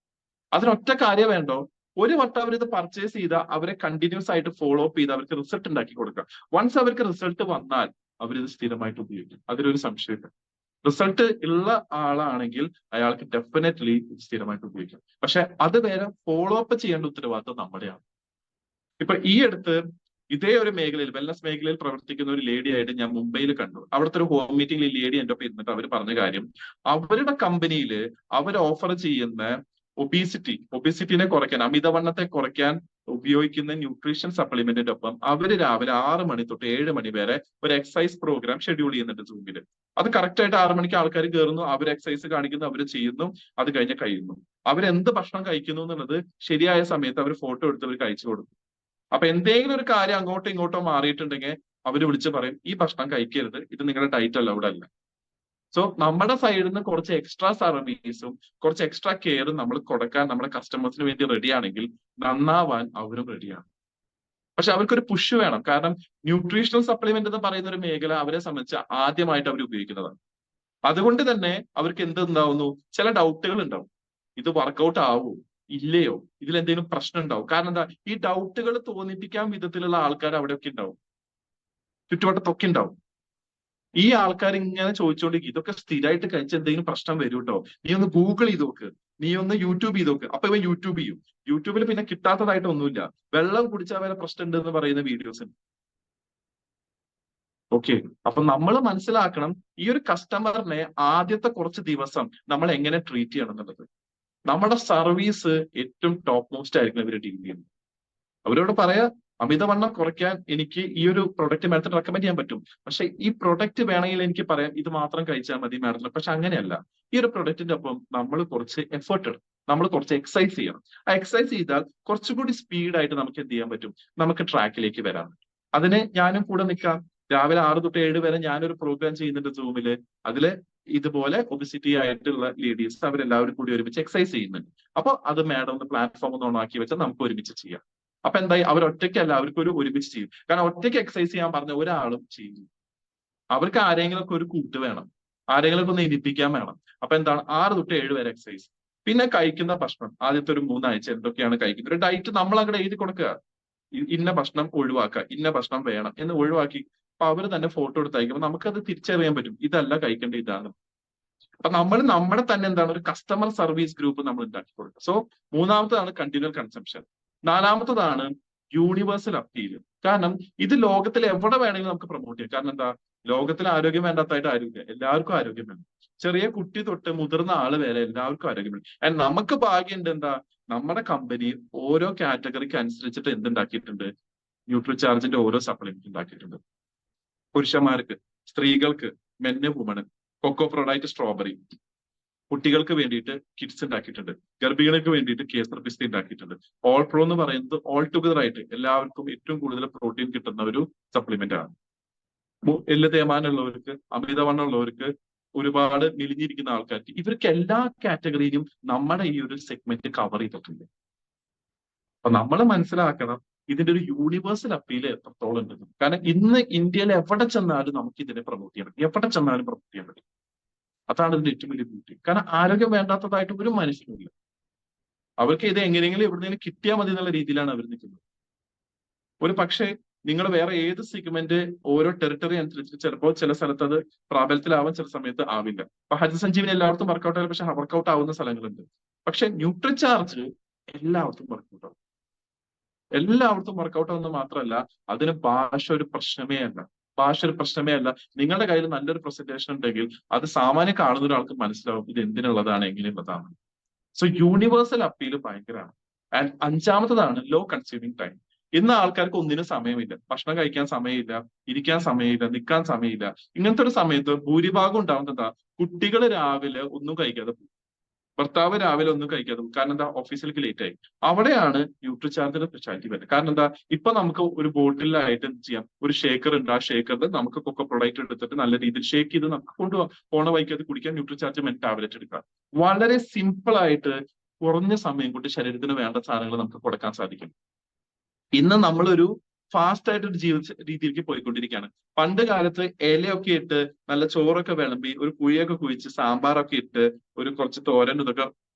അതിനൊറ്റ കാര്യം വേണ്ടോ, ഒരു വട്ടം അവരിത് പർച്ചേസ് ചെയ്താൽ അവരെ കണ്ടിന്യൂസ് ആയിട്ട് ഫോളോ അപ്പ് ചെയ്ത് അവർക്ക് റിസൾട്ട് ഉണ്ടാക്കി കൊടുക്കുക. വൺസ് അവർക്ക് റിസൾട്ട് വന്നാൽ അവരിത് സ്ഥിരമായിട്ട് ഉപയോഗിക്കും. അതിലൊരു സംശയമില്ല. റിസൾട്ട് ഉള്ള ആളാണെങ്കിൽ അയാൾക്ക് ഡെഫിനറ്റ്ലി സ്ഥിരമായിട്ട് ഉപയോഗിക്കും. പക്ഷെ അത് വേറെ ഫോളോ അപ്പ് ചെയ്യേണ്ട ഉത്തരവാദിത്വം നമ്മുടെയാണ്. ഇപ്പൊ ഈ അടുത്ത് ഇതേ ഒരു മേഖലയിൽ, വെൽനസ് മേഖലയിൽ പ്രവർത്തിക്കുന്ന ഒരു ലേഡി ആയിട്ട് ഞാൻ മുംബൈയിൽ കണ്ടു. അവിടുത്തെ ഒരു ഹോം മീറ്റിംഗിൽ ഈ ലേഡി എൻ്റെ ഒപ്പം ഇരുന്നിട്ട് അവർ പറഞ്ഞ കാര്യം, അവരുടെ കമ്പനിയിൽ അവർ ഓഫർ ചെയ്യുന്ന ഒബീസിറ്റിനെ കുറയ്ക്കാൻ, അമിതവണ്ണത്തെ കുറയ്ക്കാൻ ഉപയോഗിക്കുന്ന ന്യൂട്രീഷൻ സപ്ലിമെന്റിന്റെ ഒപ്പം അവര് രാവിലെ 6 മണി തൊട്ട് 7 മണി വരെ ഒരു എക്സസൈസ് പ്രോഗ്രാം ഷെഡ്യൂൾ ചെയ്യുന്നുണ്ട് സൂമിൽ. അത് കറക്റ്റ് ആയിട്ട് 6 മണിക്ക് ആൾക്കാർ കയറുന്നു, അവർ എക്സസൈസ് കാണിക്കുന്നു, അവർ ചെയ്യുന്നു, അത് കഴിഞ്ഞ് കഴിയുന്നു. അവരെന്ത് ഭക്ഷണം കഴിക്കുന്നു എന്നുള്ളത് ശരിയായ സമയത്ത് അവർ ഫോട്ടോ എടുത്ത് അവർ കഴിച്ചു കൊടുക്കും. അപ്പൊ എന്തെങ്കിലും ഒരു കാര്യം അങ്ങോട്ടോ ഇങ്ങോട്ടോ മാറിയിട്ടുണ്ടെങ്കിൽ അവർ വിളിച്ച് പറയും, ഈ ഭക്ഷണം കഴിക്കരുത്, ഇത് നിങ്ങളുടെ ഡയറ്റ് അലൗഡ് അല്ല. സോ നമ്മുടെ സൈഡിൽ നിന്ന് കുറച്ച് എക്സ്ട്രാ സർവീസും കുറച്ച് എക്സ്ട്രാ കെയറും നമ്മൾ കൊടുക്കാൻ നമ്മുടെ കസ്റ്റമേഴ്സിന് വേണ്ടി റെഡിയാണെങ്കിൽ നന്നാവാൻ അവരും റെഡിയാണ്. പക്ഷെ അവർക്കൊരു പുഷ് വേണം. കാരണം ന്യൂട്രീഷണൽ സപ്ലിമെന്റ് എന്ന് പറയുന്ന ഒരു മേഖല അവരെ സംബന്ധിച്ച് ആദ്യമായിട്ട് അവർ ഉപയോഗിക്കുന്നതാണ്. അതുകൊണ്ട് തന്നെ അവർക്ക് എന്തുണ്ടാവുന്നു, ചില ഡൗട്ടുകൾ ഉണ്ടാവും. ഇത് വർക്കൗട്ട് ആവോ ഇല്ലയോ, ഇതിൽ എന്തെങ്കിലും പ്രശ്നം ഉണ്ടാവും. കാരണം എന്താ, ഈ ഡൗട്ടുകൾ തോന്നിപ്പിക്കാൻ വിധത്തിലുള്ള ആൾക്കാർ അവിടെയൊക്കെ ഉണ്ടാവും, ചുറ്റുവട്ടത്തൊക്കെ ഉണ്ടാവും. ഈ ആൾക്കാർ ഇങ്ങനെ ചോദിച്ചുകൊണ്ടിരിക്കും, ഇതൊക്കെ സ്ഥിരമായിട്ട് കഴിച്ച എന്തെങ്കിലും പ്രശ്നം വരും കേട്ടോ, നീ ഒന്ന് ഗൂഗിൾ ചെയ്ത് നോക്ക്, നീ ഒന്ന് യൂട്യൂബ് ചെയ്ത് നോക്ക്. അപ്പൊ ഇവൻ യൂട്യൂബ് ചെയ്യും. യൂട്യൂബിൽ പിന്നെ കിട്ടാത്തതായിട്ട് ഒന്നുമില്ല, വെള്ളം കുടിച്ചാൽ വരെ പ്രശ്നം ഉണ്ട് എന്ന് പറയുന്ന വീഡിയോസ് ഉണ്ട്. ഓക്കെ, അപ്പൊ നമ്മൾ മനസ്സിലാക്കണം, ഈ ഒരു കസ്റ്റമറിനെ ആദ്യത്തെ കുറച്ച് ദിവസം നമ്മൾ എങ്ങനെ ട്രീറ്റ് ചെയ്യണം എന്നുള്ളത്. നമ്മുടെ സർവീസ് ഏറ്റവും ടോപ്പ് മോസ്റ്റ് ആയിരിക്കും ഇവർ ഡീൽ ചെയ്യുന്നത്. അവരോട് പറയാ, അമിതവണ്ണം കുറയ്ക്കാൻ എനിക്ക് ഈ ഒരു പ്രൊഡക്റ്റ് മാഡത്തിന് റെക്കമെൻഡ് ചെയ്യാൻ പറ്റും. പക്ഷെ ഈ പ്രൊഡക്റ്റ് വേണമെങ്കിൽ എനിക്ക് പറയാം, ഇത് മാത്രം കഴിച്ചാൽ മതി മാഡത്തിന്. പക്ഷെ അങ്ങനെയല്ല. ഈ ഒരു പ്രൊഡക്റ്റിന്റെ ഒപ്പം നമ്മൾ കുറച്ച് എഫേർട്ട് എടുക്കും, നമ്മൾ കുറച്ച് എക്സസൈസ് ചെയ്യണം. ആ എക്സസൈസ് ചെയ്താൽ കുറച്ചുകൂടി സ്പീഡായിട്ട് നമുക്ക് എന്ത് ചെയ്യാൻ പറ്റും, നമുക്ക് ട്രാക്കിലേക്ക് വരാൻ പറ്റും. അതിന് ഞാനും കൂടെ നിൽക്കാം. രാവിലെ 6 തൊട്ട് 7 വരെ ഞാനൊരു പ്രോഗ്രാം ചെയ്യുന്നുണ്ട് സൂമില്. അതില് ഇതുപോലെ ഒബിസിറ്റി ആയിട്ടുള്ള ലേഡീസ് അവരെല്ലാവരും കൂടി ഒരുമിച്ച് എക്സസൈസ് ചെയ്യുന്നുണ്ട്. അപ്പൊ അത് മാഡം ഒന്ന് പ്ലാറ്റ്ഫോം ഒന്ന് ഓണാക്കി വെച്ചാൽ നമുക്ക് ഒരുമിച്ച് ചെയ്യാം. അപ്പൊ എന്തായി, അവർ ഒറ്റയ്ക്കല്ല, അവർക്ക് ഒരുമിച്ച് ചെയ്യും. കാരണം ഒറ്റയ്ക്ക് എക്സസൈസ് ചെയ്യാൻ പറഞ്ഞ ഒരാളും ചെയ്യും. അവർക്ക് ആരെങ്കിലും ഒക്കെ ഒരു കൂട്ട് വേണം, ആരെങ്കിലും ഒന്ന് ഇരിപ്പിക്കാൻ വേണം. അപ്പൊ എന്താണ്, 6 തൊട്ട് 7 വരെ എക്സസൈസ്. പിന്നെ കഴിക്കുന്ന ഭക്ഷണം ആദ്യത്തെ ഒരു 3 ആഴ്ച എന്തൊക്കെയാണ് കഴിക്കുന്നത്, ഒരു ഡയറ്റ് നമ്മൾ അങ്ങോട്ട് എഴുതി കൊടുക്കുക. ഇന്ന ഭക്ഷണം ഒഴിവാക്കുക, ഇന്ന ഭക്ഷണം വേണം എന്ന് ഒഴിവാക്കി. അപ്പൊ അവർ തന്നെ ഫോട്ടോ എടുത്ത് അയക്കുമ്പോൾ നമുക്കത് തിരിച്ചറിയാൻ പറ്റും, ഇതല്ല കഴിക്കേണ്ട, ഇതാണ്. അപ്പൊ നമ്മൾ നമ്മുടെ തന്നെ എന്താണ്, ഒരു കസ്റ്റമർ സർവീസ് ഗ്രൂപ്പ് നമ്മൾ ഉണ്ടാക്കി കൊടുക്കുക. സോ മൂന്നാമത്തതാണ് കണ്ടിന്യൂൽ കൺസംപ്ഷൻ. 4മത്തതാണ് യൂണിവേഴ്സൽ അപ്പീൽ. കാരണം ഇത് ലോകത്തിൽ എവിടെ വേണമെങ്കിലും നമുക്ക് പ്രൊമോട്ട് ചെയ്യാം. കാരണം എന്താ, ലോകത്തിൽ ആരോഗ്യം വേണ്ടാത്തായിട്ട് ആരുമില്ല, എല്ലാവർക്കും ആരോഗ്യം വേണം. ചെറിയ കുട്ടി തൊട്ട് മുതിർന്ന ആള് വരെ എല്ലാവർക്കും ആരോഗ്യം വേണം. ആൻഡ് നമുക്ക് ഭാഗ്യമുണ്ട്, എന്താ, നമ്മുടെ കമ്പനി ഓരോ കാറ്റഗറിക്ക് അനുസരിച്ചിട്ട് എന്തുണ്ടാക്കിയിട്ടുണ്ട്, ന്യൂട്രിചാർജിന്റെ ഓരോ സപ്ലിമെന്റ് ഉണ്ടാക്കിയിട്ടുണ്ട്. പുരുഷന്മാർക്ക്, സ്ത്രീകൾക്ക്, മെന്ന്, വുമണ്, കൊക്കോ പ്രൊഡക്റ്റ്, സ്ട്രോബെറി, കുട്ടികൾക്ക് വേണ്ടിയിട്ട് കിഡ്സ് ഉണ്ടാക്കിയിട്ടുണ്ട്, ഗർഭിണികൾക്ക് വേണ്ടിയിട്ട് കേസർ പിസ്ത ഉണ്ടാക്കിയിട്ടുണ്ട്. ഓൾ പ്രോ എന്ന് പറയുന്നത് ഓൾ ടുഗദർ ആയിട്ട് എല്ലാവർക്കും ഏറ്റവും കൂടുതൽ പ്രോട്ടീൻ കിട്ടുന്ന ഒരു സപ്ലിമെന്റ് ആണ്. എല്ല് തേമാനുള്ളവർക്ക്, അമിതവണ്ണം ഉള്ളവർക്ക്, ഒരുപാട് മെലിഞ്ഞിരിക്കുന്ന ആൾക്കാർക്ക്, ഇവർക്ക് എല്ലാ കാറ്റഗറിയിലും നമ്മുടെ ഈ ഒരു സെഗ്മെന്റ് കവർ ചെയ്തിട്ടുണ്ട്. അപ്പൊ നമ്മൾ മനസ്സിലാക്കണം, ഇതിന്റെ ഒരു യൂണിവേഴ്സൽ അപ്പീൽ എത്രത്തോളം ഉണ്ടെന്ന്. കാരണം ഇന്ന് ഇന്ത്യയിൽ എവിടെ ചെന്നാലും നമുക്ക് ഇതിനെ പ്രൊമോട്ട് ചെയ്യണം, എവിടെ ചെന്നാലും പ്രൊമോട്ട് ചെയ്യാൻ പറ്റും. അതാണ് ഇതിന്റെ ഏറ്റവും വലിയ ബ്യൂട്ടി. കാരണം ആരോഗ്യം വേണ്ടാത്തതായിട്ട് ഒരു മനുഷ്യനുമില്ല. അവർക്ക് ഇത് എങ്ങനെയെങ്കിലും എവിടെയെങ്കിലും കിട്ടിയാൽ മതി എന്നുള്ള രീതിയിലാണ് അവർ നിൽക്കുന്നത്. ഒരു പക്ഷേ നിങ്ങൾ വേറെ ഏത് സെഗ്മെന്റ് ഓരോ ടെറിട്ടറി അനുസരിച്ച് ചിലപ്പോൾ ചില സ്ഥലത്ത് അത് പ്രാബല്യത്തിലാവാൻ ചില സമയത്ത് ആവില്ല. ഇപ്പൊ ഹരിതസഞ്ജീവനി എല്ലാവർക്കും വർക്കൗട്ട് ആയാലും പക്ഷെ വർക്കൗട്ട് ആവുന്ന സ്ഥലങ്ങളുണ്ട്. പക്ഷെ ന്യൂട്രിചാർജ് എല്ലാവർക്കും വർക്കൗട്ട് ആവും. എല്ലാവർക്കും വർക്കൗട്ട് ആവുന്നത് മാത്രമല്ല, അതിന് ഭാഷ ഒരു പ്രശ്നമേ അല്ല. ഭാഷ ഒരു പ്രശ്നമേ അല്ല. നിങ്ങളുടെ കയ്യിൽ നല്ലൊരു പ്രസന്റേഷൻ ഉണ്ടെങ്കിൽ അത് സാമാന്യം കാണുന്ന ഒരാൾക്ക് മനസ്സിലാവും ഇത് എന്തിനുള്ളതാണ്, എങ്ങനെയുള്ളതാണ്. സോ യൂണിവേഴ്സൽ അപ്പീൽ ഭയങ്കരമാണ്. ആൻഡ് അഞ്ചാമത്തതാണ് ലോ കൺസ്യൂമിങ് ടൈം. ഇന്ന് ആൾക്കാർക്ക് ഒന്നിനും സമയമില്ല. ഭക്ഷണം കഴിക്കാൻ സമയമില്ല, ഇരിക്കാൻ സമയമില്ല, നിൽക്കാൻ സമയമില്ല. ഇങ്ങനത്തെ ഒരു സമയത്ത് ഭൂരിഭാഗം ഉണ്ടാവുന്നതാ, കുട്ടികൾ രാവിലെ ഒന്നും കഴിക്കാതെ പോകും, ഭർത്താവ് രാവിലെ ഒന്നും കഴിക്കാതെ പോകും. കാരണം എന്താ, ഓഫീസിലേക്ക് ലേറ്റ് ആയി. അവിടെയാണ് ന്യൂട്രിചാർജിന്റെ സ്പെഷ്യാലിറ്റി വരുന്നത്. കാരണം എന്താ, ഇപ്പൊ നമുക്ക് ഒരു ബോട്ടിലായിട്ട് എന്ത് ചെയ്യാം, ഒരു ഷേക്കർ ഉണ്ട്. ആ ഷേക്കറിൽ നമുക്ക് കൊക്കോ പ്രൊഡക്റ്റ് എടുത്തിട്ട് നല്ല രീതിയിൽ ഷേക്ക് ചെയ്ത് നമുക്ക് കൊണ്ടുപോകാം. പോണ വൈക്ക് അത് കുടിക്കാൻ ന്യൂട്രിചാർജ് ടാബ്ലറ്റ് എടുക്കാം. വളരെ സിമ്പിൾ ആയിട്ട് കുറഞ്ഞ സമയം കൊണ്ട് ശരീരത്തിന് വേണ്ട സാധനങ്ങൾ നമുക്ക് കൊടുക്കാൻ സാധിക്കും. ഇന്ന് നമ്മളൊരു ഫാസ്റ്റ് ആയിട്ട് ഒരു ജീവിത രീതിയിലേക്ക് പോയിക്കൊണ്ടിരിക്കുകയാണ്. പണ്ട് കാലത്ത് ഇലയൊക്കെ ഇട്ട് നല്ല ചോറൊക്കെ വിളമ്പി ഒരു പുളിയൊക്കെ കുഴിച്ച് സാമ്പാറൊക്കെ ഇട്ട് ഒരു കുറച്ച് തോരൻ ഇതൊക്കെ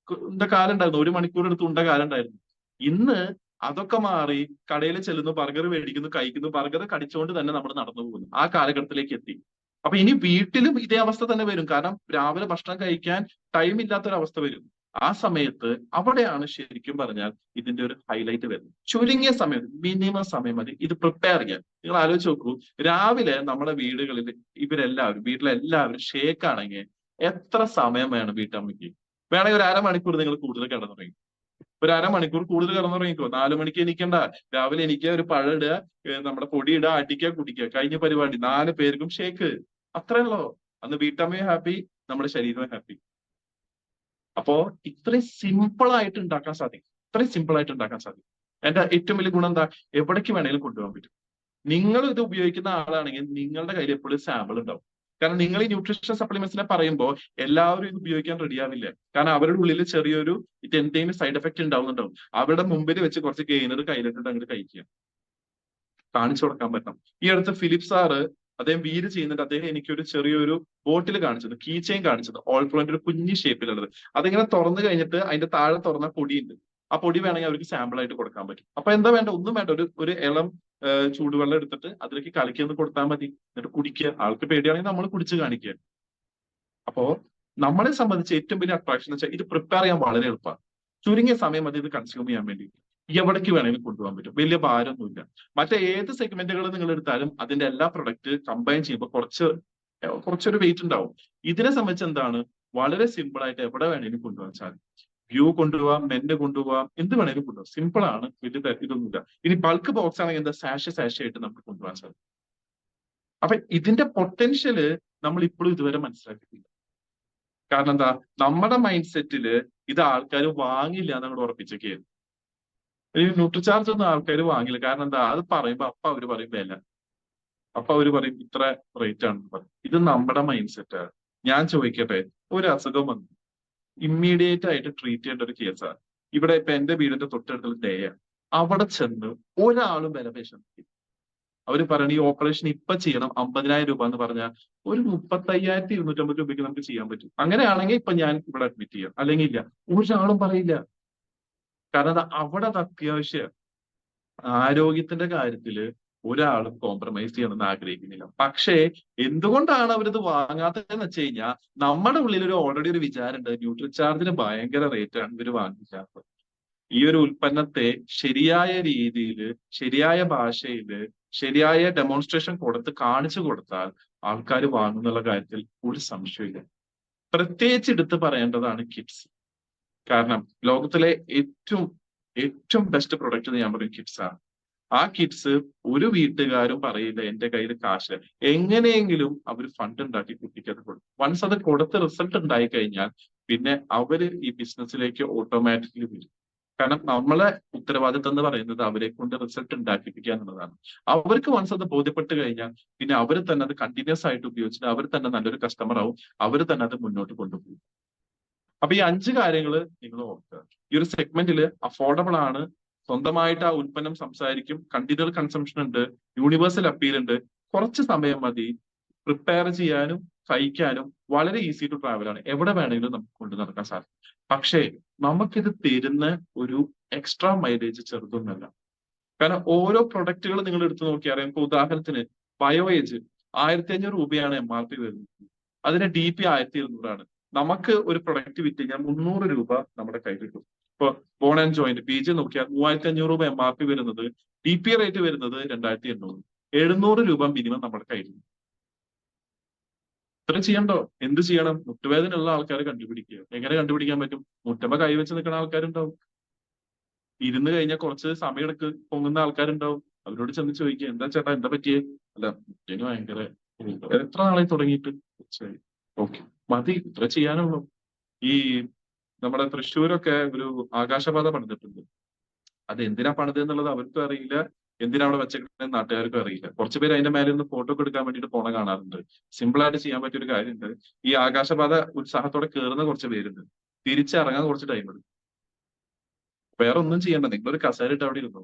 ഉണ്ട കാലം ഉണ്ടായിരുന്നു. 1 മണിക്കൂർ എടുത്ത് ഉണ്ട കാലം ഉണ്ടായിരുന്നു. ഇന്ന് അതൊക്കെ മാറി കടയിൽ ചെല്ലുന്നു, ബർഗർ മേടിക്കുന്നു, കഴിക്കുന്നു, ബർഗർ കടിച്ചുകൊണ്ട് തന്നെ നമ്മൾ നടന്നു പോകുന്നു. ആ കാലഘട്ടത്തിലേക്ക് എത്തി. അപ്പൊ ഇനി വീട്ടിലും ഇതേ അവസ്ഥ തന്നെ വരും. കാരണം രാവിലെ ഭക്ഷണം കഴിക്കാൻ ടൈം ഇല്ലാത്തൊരവസ്ഥ വരും. ആ സമയത്ത് അവിടെയാണ് ശരിക്കും പറഞ്ഞാൽ ഇതിന്റെ ഒരു ഹൈലൈറ്റ് വരുന്നത്. ചുരുങ്ങിയ സമയം, മിനിമം സമയം മതി ഇത് പ്രിപ്പയർ ചെയ്യാൻ. നിങ്ങൾ ആലോചിച്ച് നോക്കൂ, രാവിലെ നമ്മുടെ വീടുകളിൽ വീട്ടിലെല്ലാവരും ഷേക്ക് ആണെങ്കിൽ എത്ര സമയം വേണം വീട്ടമ്മയ്ക്ക്? വേണമെങ്കിൽ ഒരു അരമണിക്കൂർ നിങ്ങൾ കൂടുതൽ കിടന്നുറങ്ങി, ഒരു അരമണിക്കൂർ കൂടുതൽ കിടന്നുറങ്ങിക്കോ. 4 മണിക്ക് എണീക്കണ്ട. രാവിലെ എണീക്കുക, ഒരു പഴം ഇടുക, നമ്മുടെ പൊടി ഇടുക, അടിക്കുക, കുടിക്കുക, കഴിഞ്ഞ പരിപാടി. 4 പേർക്കും ഷേക്ക്. അത്രേ ഉള്ളൂ. അന്ന് വീട്ടമ്മയും ഹാപ്പി, നമ്മുടെ ശരീരവും ഹാപ്പി. അപ്പോ ഇത്രയും സിമ്പിൾ ആയിട്ട് ഉണ്ടാക്കാൻ സാധിക്കും. ഇത്രയും സിമ്പിൾ ആയിട്ട് ഉണ്ടാക്കാൻ സാധിക്കും. എന്റെ ഏറ്റവും വലിയ ഗുണം എന്താ, എവിടേക്ക് വേണമെങ്കിലും കൊണ്ടുപോകാൻ പറ്റും. നിങ്ങൾ ഇത് ഉപയോഗിക്കുന്ന ആളാണെങ്കിൽ നിങ്ങളുടെ കയ്യിൽ എപ്പോഴും സാമ്പിൾ ഉണ്ടാവും. കാരണം നിങ്ങൾ ഈ ന്യൂട്രീഷൻ സപ്ലിമെന്റ്സിനെ പറയുമ്പോൾ എല്ലാവരും ഇത് ഉപയോഗിക്കാൻ റെഡി ആവില്ല. കാരണം അവരുടെ ഉള്ളിൽ ചെറിയൊരു ഇത് എന്തെങ്കിലും സൈഡ് എഫക്ട് ഉണ്ടാവുന്നുണ്ടാവും. അവരുടെ മുമ്പിൽ വെച്ച് കുറച്ച് ഗെയിനർ കയ്യിലിട്ട് അങ്ങോട്ട് കഴിക്കുക, കാണിച്ചു കൊടുക്കാൻ പറ്റണം. ഈ അടുത്ത് ഫിലിപ്പ് സാറ് അദ്ദേഹം വീര് ചെയ്യുന്നുണ്ട്. അദ്ദേഹം എനിക്കൊരു ചെറിയൊരു ബോട്ടിൽ കാണിച്ചത്, കീ ചെയിൻ കാണിച്ചത്, ഓൾ പ്ലോന്റെ ഒരു കുഞ്ഞു ഷേപ്പിലുള്ളത്. അതിങ്ങനെ തുറന്നു കഴിഞ്ഞിട്ട് അതിന്റെ താഴെ തുറന്ന പൊടിയുണ്ട്. ആ പൊടി വേണമെങ്കിൽ അവർക്ക് സാമ്പിൾ ആയിട്ട് കൊടുക്കാൻ പറ്റും. അപ്പൊ എന്താ വേണ്ട, ഒന്നും വേണ്ട, ഒരു ഇളം ചൂടുവെള്ളം എടുത്തിട്ട് അതിലേക്ക് കലക്കിയൊന്ന് കൊടുത്താൽ മതി. എന്നിട്ട് കുടിക്കുക. ആൾക്ക് പേടിയാണെങ്കിൽ നമ്മൾ കുടിച്ച് കാണിക്കുക. അപ്പോ നമ്മളെ സംബന്ധിച്ച് ഏറ്റവും വലിയ അട്രാക്ഷൻ എന്ന് വെച്ചാൽ ഇത് പ്രിപ്പയർ ചെയ്യാൻ വളരെ എളുപ്പമാണ്. ചുരുങ്ങിയ സമയം മതി ഇത് കൺസ്യൂം ചെയ്യാൻ വേണ്ടി. എവിടേക്ക് വേണമെങ്കിലും കൊണ്ടുപോകാൻ പറ്റും. വലിയ ഭാരമൊന്നുമില്ല. മറ്റേ ഏത് സെഗ്മെന്റുകൾ നിങ്ങൾ എടുത്താലും അതിന്റെ എല്ലാ പ്രൊഡക്റ്റ് കമ്പൈൻ ചെയ്യുമ്പോൾ കുറച്ചൊരു വെയിറ്റ് ഉണ്ടാവും. ഇതിനെ സംബന്ധിച്ച് എന്താണ്, വളരെ സിമ്പിൾ ആയിട്ട് എവിടെ വേണമെങ്കിലും കൊണ്ടുപോകാൻ സാധിക്കും. വ്യൂ കൊണ്ടുപോകാം, മെന്റ് കൊണ്ടുപോകാം, എന്ത് വേണമെങ്കിലും കൊണ്ടുപോകാം. സിമ്പിൾ ആണ്, വലിയ ഇതൊന്നുമില്ല. ഇനി ബൾക്ക് ബോക്സ് ആണെങ്കിൽ എന്താ, സാഷ് ആയിട്ട് നമുക്ക് കൊണ്ടുപോകാൻ സാധിക്കും. അപ്പൊ ഇതിന്റെ പൊട്ടൻഷ്യല് നമ്മൾ ഇപ്പോഴും ഇതുവരെ മനസ്സിലാക്കിയിട്ടില്ല. കാരണം എന്താ, നമ്മുടെ മൈൻഡ് സെറ്റില് ഇത് ആൾക്കാർ വാങ്ങില്ല എന്നങ്ങോട്ട് ഉറപ്പിച്ചൊക്കെയായിരുന്നു. ഈ ന്യൂട്രിചാർജ് ഒന്നും ആൾക്കാർ വാങ്ങില്ല. കാരണം എന്താ, അത് പറയുമ്പോ അപ്പൊ അവര് പറയും വില, അപ്പൊ അവര് പറയും ഇത്ര റേറ്റ് ആണെന്ന് പറയും. ഇത് നമ്മുടെ മൈൻഡ് സെറ്റാണ്. ഞാൻ ചോദിക്കട്ടെ, ഒരു അസുഖം വന്നു ഇമ്മീഡിയറ്റ് ആയിട്ട് ട്രീറ്റ് ചെയ്യേണ്ട ഒരു കേസാണ്. ഇവിടെ ഇപ്പൊ എന്റെ വീടിന്റെ തൊട്ടടുത്തുള്ള ഡേയാണ്. അവിടെ ചെന്ന് ഒരാളും വില പേശില്ല. അവര് പറയണ ഈ ഓപ്പറേഷൻ ഇപ്പൊ ചെയ്യണം 50,000 രൂപ എന്ന് പറഞ്ഞാൽ ഒരു 35,250 രൂപയ്ക്ക് നമുക്ക് ചെയ്യാൻ പറ്റും. അങ്ങനെയാണെങ്കിൽ ഇപ്പൊ ഞാൻ ഇവിടെ അഡ്മിറ്റ് ചെയ്യാം, അല്ലെങ്കിൽ ഇല്ല. ഒരാളും പറയില്ല. കാരണം അവിടെ അത് അത്യാവശ്യം ആരോഗ്യത്തിന്റെ കാര്യത്തില് ഒരാളും കോംപ്രമൈസ് ചെയ്യണമെന്ന് ആഗ്രഹിക്കുന്നില്ല. പക്ഷേ എന്തുകൊണ്ടാണ് അവരിത് വാങ്ങാത്തതെന്ന് വെച്ച് കഴിഞ്ഞാൽ നമ്മുടെ ഉള്ളിൽ ഓൾറെഡി ഒരു വിചാരമുണ്ട്, ന്യൂട്രിചാർജിന് ഭയങ്കര റേറ്റ് ആണ്, ഇവര് വാങ്ങിക്കാത്തത്. ഈ ഒരു ഉൽപ്പന്നത്തെ ശരിയായ രീതിയിൽ, ശരിയായ ഭാഷയിൽ, ശരിയായ ഡെമോൺസ്ട്രേഷൻ കൊടുത്ത് കാണിച്ചു കൊടുത്താൽ ആൾക്കാർ വാങ്ങുന്നുള്ള കാര്യത്തിൽ ഒരു സംശയമില്ല. പ്രത്യേകിച്ച് എടുത്ത് പറയേണ്ടതാണ് കിഡ്സ്. കാരണം ലോകത്തിലെ ഏറ്റവും ബെസ്റ്റ് പ്രൊഡക്റ്റ് ഞാൻ പറയും കിഡ്സ് ആണ്. ആ കിഡ്സ് ഒരു വീട്ടുകാരും പറയില്ല എന്റെ കയ്യിൽ കാശ്, എങ്ങനെയെങ്കിലും അവർ ഫണ്ട് ഉണ്ടാക്കി കുട്ടിക്ക് അത് കൊടുക്കും. വൺസ് അത് കൊടുത്ത് റിസൾട്ട് ഉണ്ടായി കഴിഞ്ഞാൽ പിന്നെ അവര് ഈ ബിസിനസ്സിലേക്ക് ഓട്ടോമാറ്റിക്കലി വരും. കാരണം നമ്മളെ ഉത്തരവാദിത്തം എന്ന് പറയുന്നത് അവരെ കൊണ്ട് റിസൾട്ട് ഉണ്ടാക്കിപ്പിക്കുക എന്നുള്ളതാണ്. അവർക്ക് വൺസ് അത് ബോധ്യപ്പെട്ട് കഴിഞ്ഞാൽ പിന്നെ അവർ തന്നെ അത് കണ്ടിന്യൂസ് ആയിട്ട് ഉപയോഗിച്ചിട്ട് അവർ തന്നെ നല്ലൊരു കസ്റ്റമർ ആവും, അവർ തന്നെ അത് മുന്നോട്ട് കൊണ്ടുപോകും. അപ്പൊ ഈ 5 കാര്യങ്ങൾ നിങ്ങൾ ഓർക്കുക. ഈ ഒരു സെഗ്മെന്റിൽ അഫോർഡബിൾ ആണ്, സ്വന്തമായിട്ട് ആ ഉൽപ്പന്നം സംസാരിക്കും, കണ്ടിന്യൂൽ കൺസംഷൻ ഉണ്ട്, യൂണിവേഴ്സൽ അപ്പീൽ ഉണ്ട്, കുറച്ച് സമയം മതി, പ്രിപ്പയർ ചെയ്യാനും കഴിക്കാനും വളരെ ഈസി ടു ട്രാവൽ ആണ്. എവിടെ വേണമെങ്കിലും നമുക്ക് കൊണ്ടു നടക്കാൻ സാധിക്കും. പക്ഷേ നമുക്കിത് തരുന്ന ഒരു എക്സ്ട്രാ മൈലേജ് ചെറുതൊന്നല്ല. കാരണം ഓരോ പ്രൊഡക്റ്റുകൾ നിങ്ങൾ എടുത്തു നോക്കിയാൽ അറിയാം. ഇപ്പൊ ഉദാഹരണത്തിന് ബയോഏജ് 1500 രൂപയാണ് MRP വരുന്നത്. അതിന് DP 1200 നമുക്ക് ഒരു പ്രൊഡക്റ്റ് വിറ്റ് കഴിഞ്ഞാൽ 300 രൂപ നമ്മുടെ കയ്യിൽ കിട്ടും. ഇപ്പൊ ബോൺ ആൻഡ് ജോയിന്റ് PG നോക്കിയാൽ 3500 രൂപ MRP വരുന്നത്, DP റേറ്റ് വരുന്നത് 2800. 700 രൂപ മിനിമം നമ്മുടെ കയ്യിൽ. ഇത്ര ചെയ്യണ്ടോ? എന്ത് ചെയ്യണം? മുട്ടുവേദന ഉള്ള ആൾക്കാരെ കണ്ടുപിടിക്കുക. എങ്ങനെ കണ്ടുപിടിക്കാൻ പറ്റും? മുട്ടമ്മ കൈവച്ച് നിൽക്കുന്ന ആൾക്കാരുണ്ടാവും. ഇരുന്ന് കഴിഞ്ഞാൽ കുറച്ച് സമയം എടുക്ക് പൊങ്ങുന്ന ആൾക്കാരുണ്ടാവും. അവരോട് ചെന്ന് ചോദിക്കുക, എന്താ ചേട്ടാ എന്താ പറ്റിയേ? അല്ല മുട്ടിന് ഭയങ്കര എത്ര നാളായി തുടങ്ങിയിട്ട്? ഓക്കെ, മതി, ഇത്ര ചെയ്യാനുള്ളൂ. ഈ നമ്മുടെ തൃശ്ശൂരൊക്കെ ഒരു ആകാശപാത പണിതിട്ടുണ്ട്. അത് എന്തിനാ പണിത് എന്നുള്ളത് അവർക്കും അറിയില്ല, എന്തിനാ അവിടെ വെച്ചേക്കുന്നത് നാട്ടുകാർക്കും അറിയില്ല. കുറച്ചുപേര് അതിന്റെ മേലെ നിന്ന് ഫോട്ടോ ഒക്കെ എടുക്കാൻ വേണ്ടിയിട്ട് പോണ കാണാറുണ്ട്. സിമ്പിൾ ആയിട്ട് ചെയ്യാൻ പറ്റിയ ഒരു കാര്യമുണ്ട്. ഈ ആകാശപാത ഉത്സാഹത്തോടെ കയറുന്ന കുറച്ച് പേരുണ്ട്, തിരിച്ചിറങ്ങാൻ കുറച്ച് ടൈം എടുക്കും. വേറെ ഒന്നും ചെയ്യണ്ട, നിങ്ങളൊരു കസേര ഇട്ട് അവിടെ ഇരുന്നു,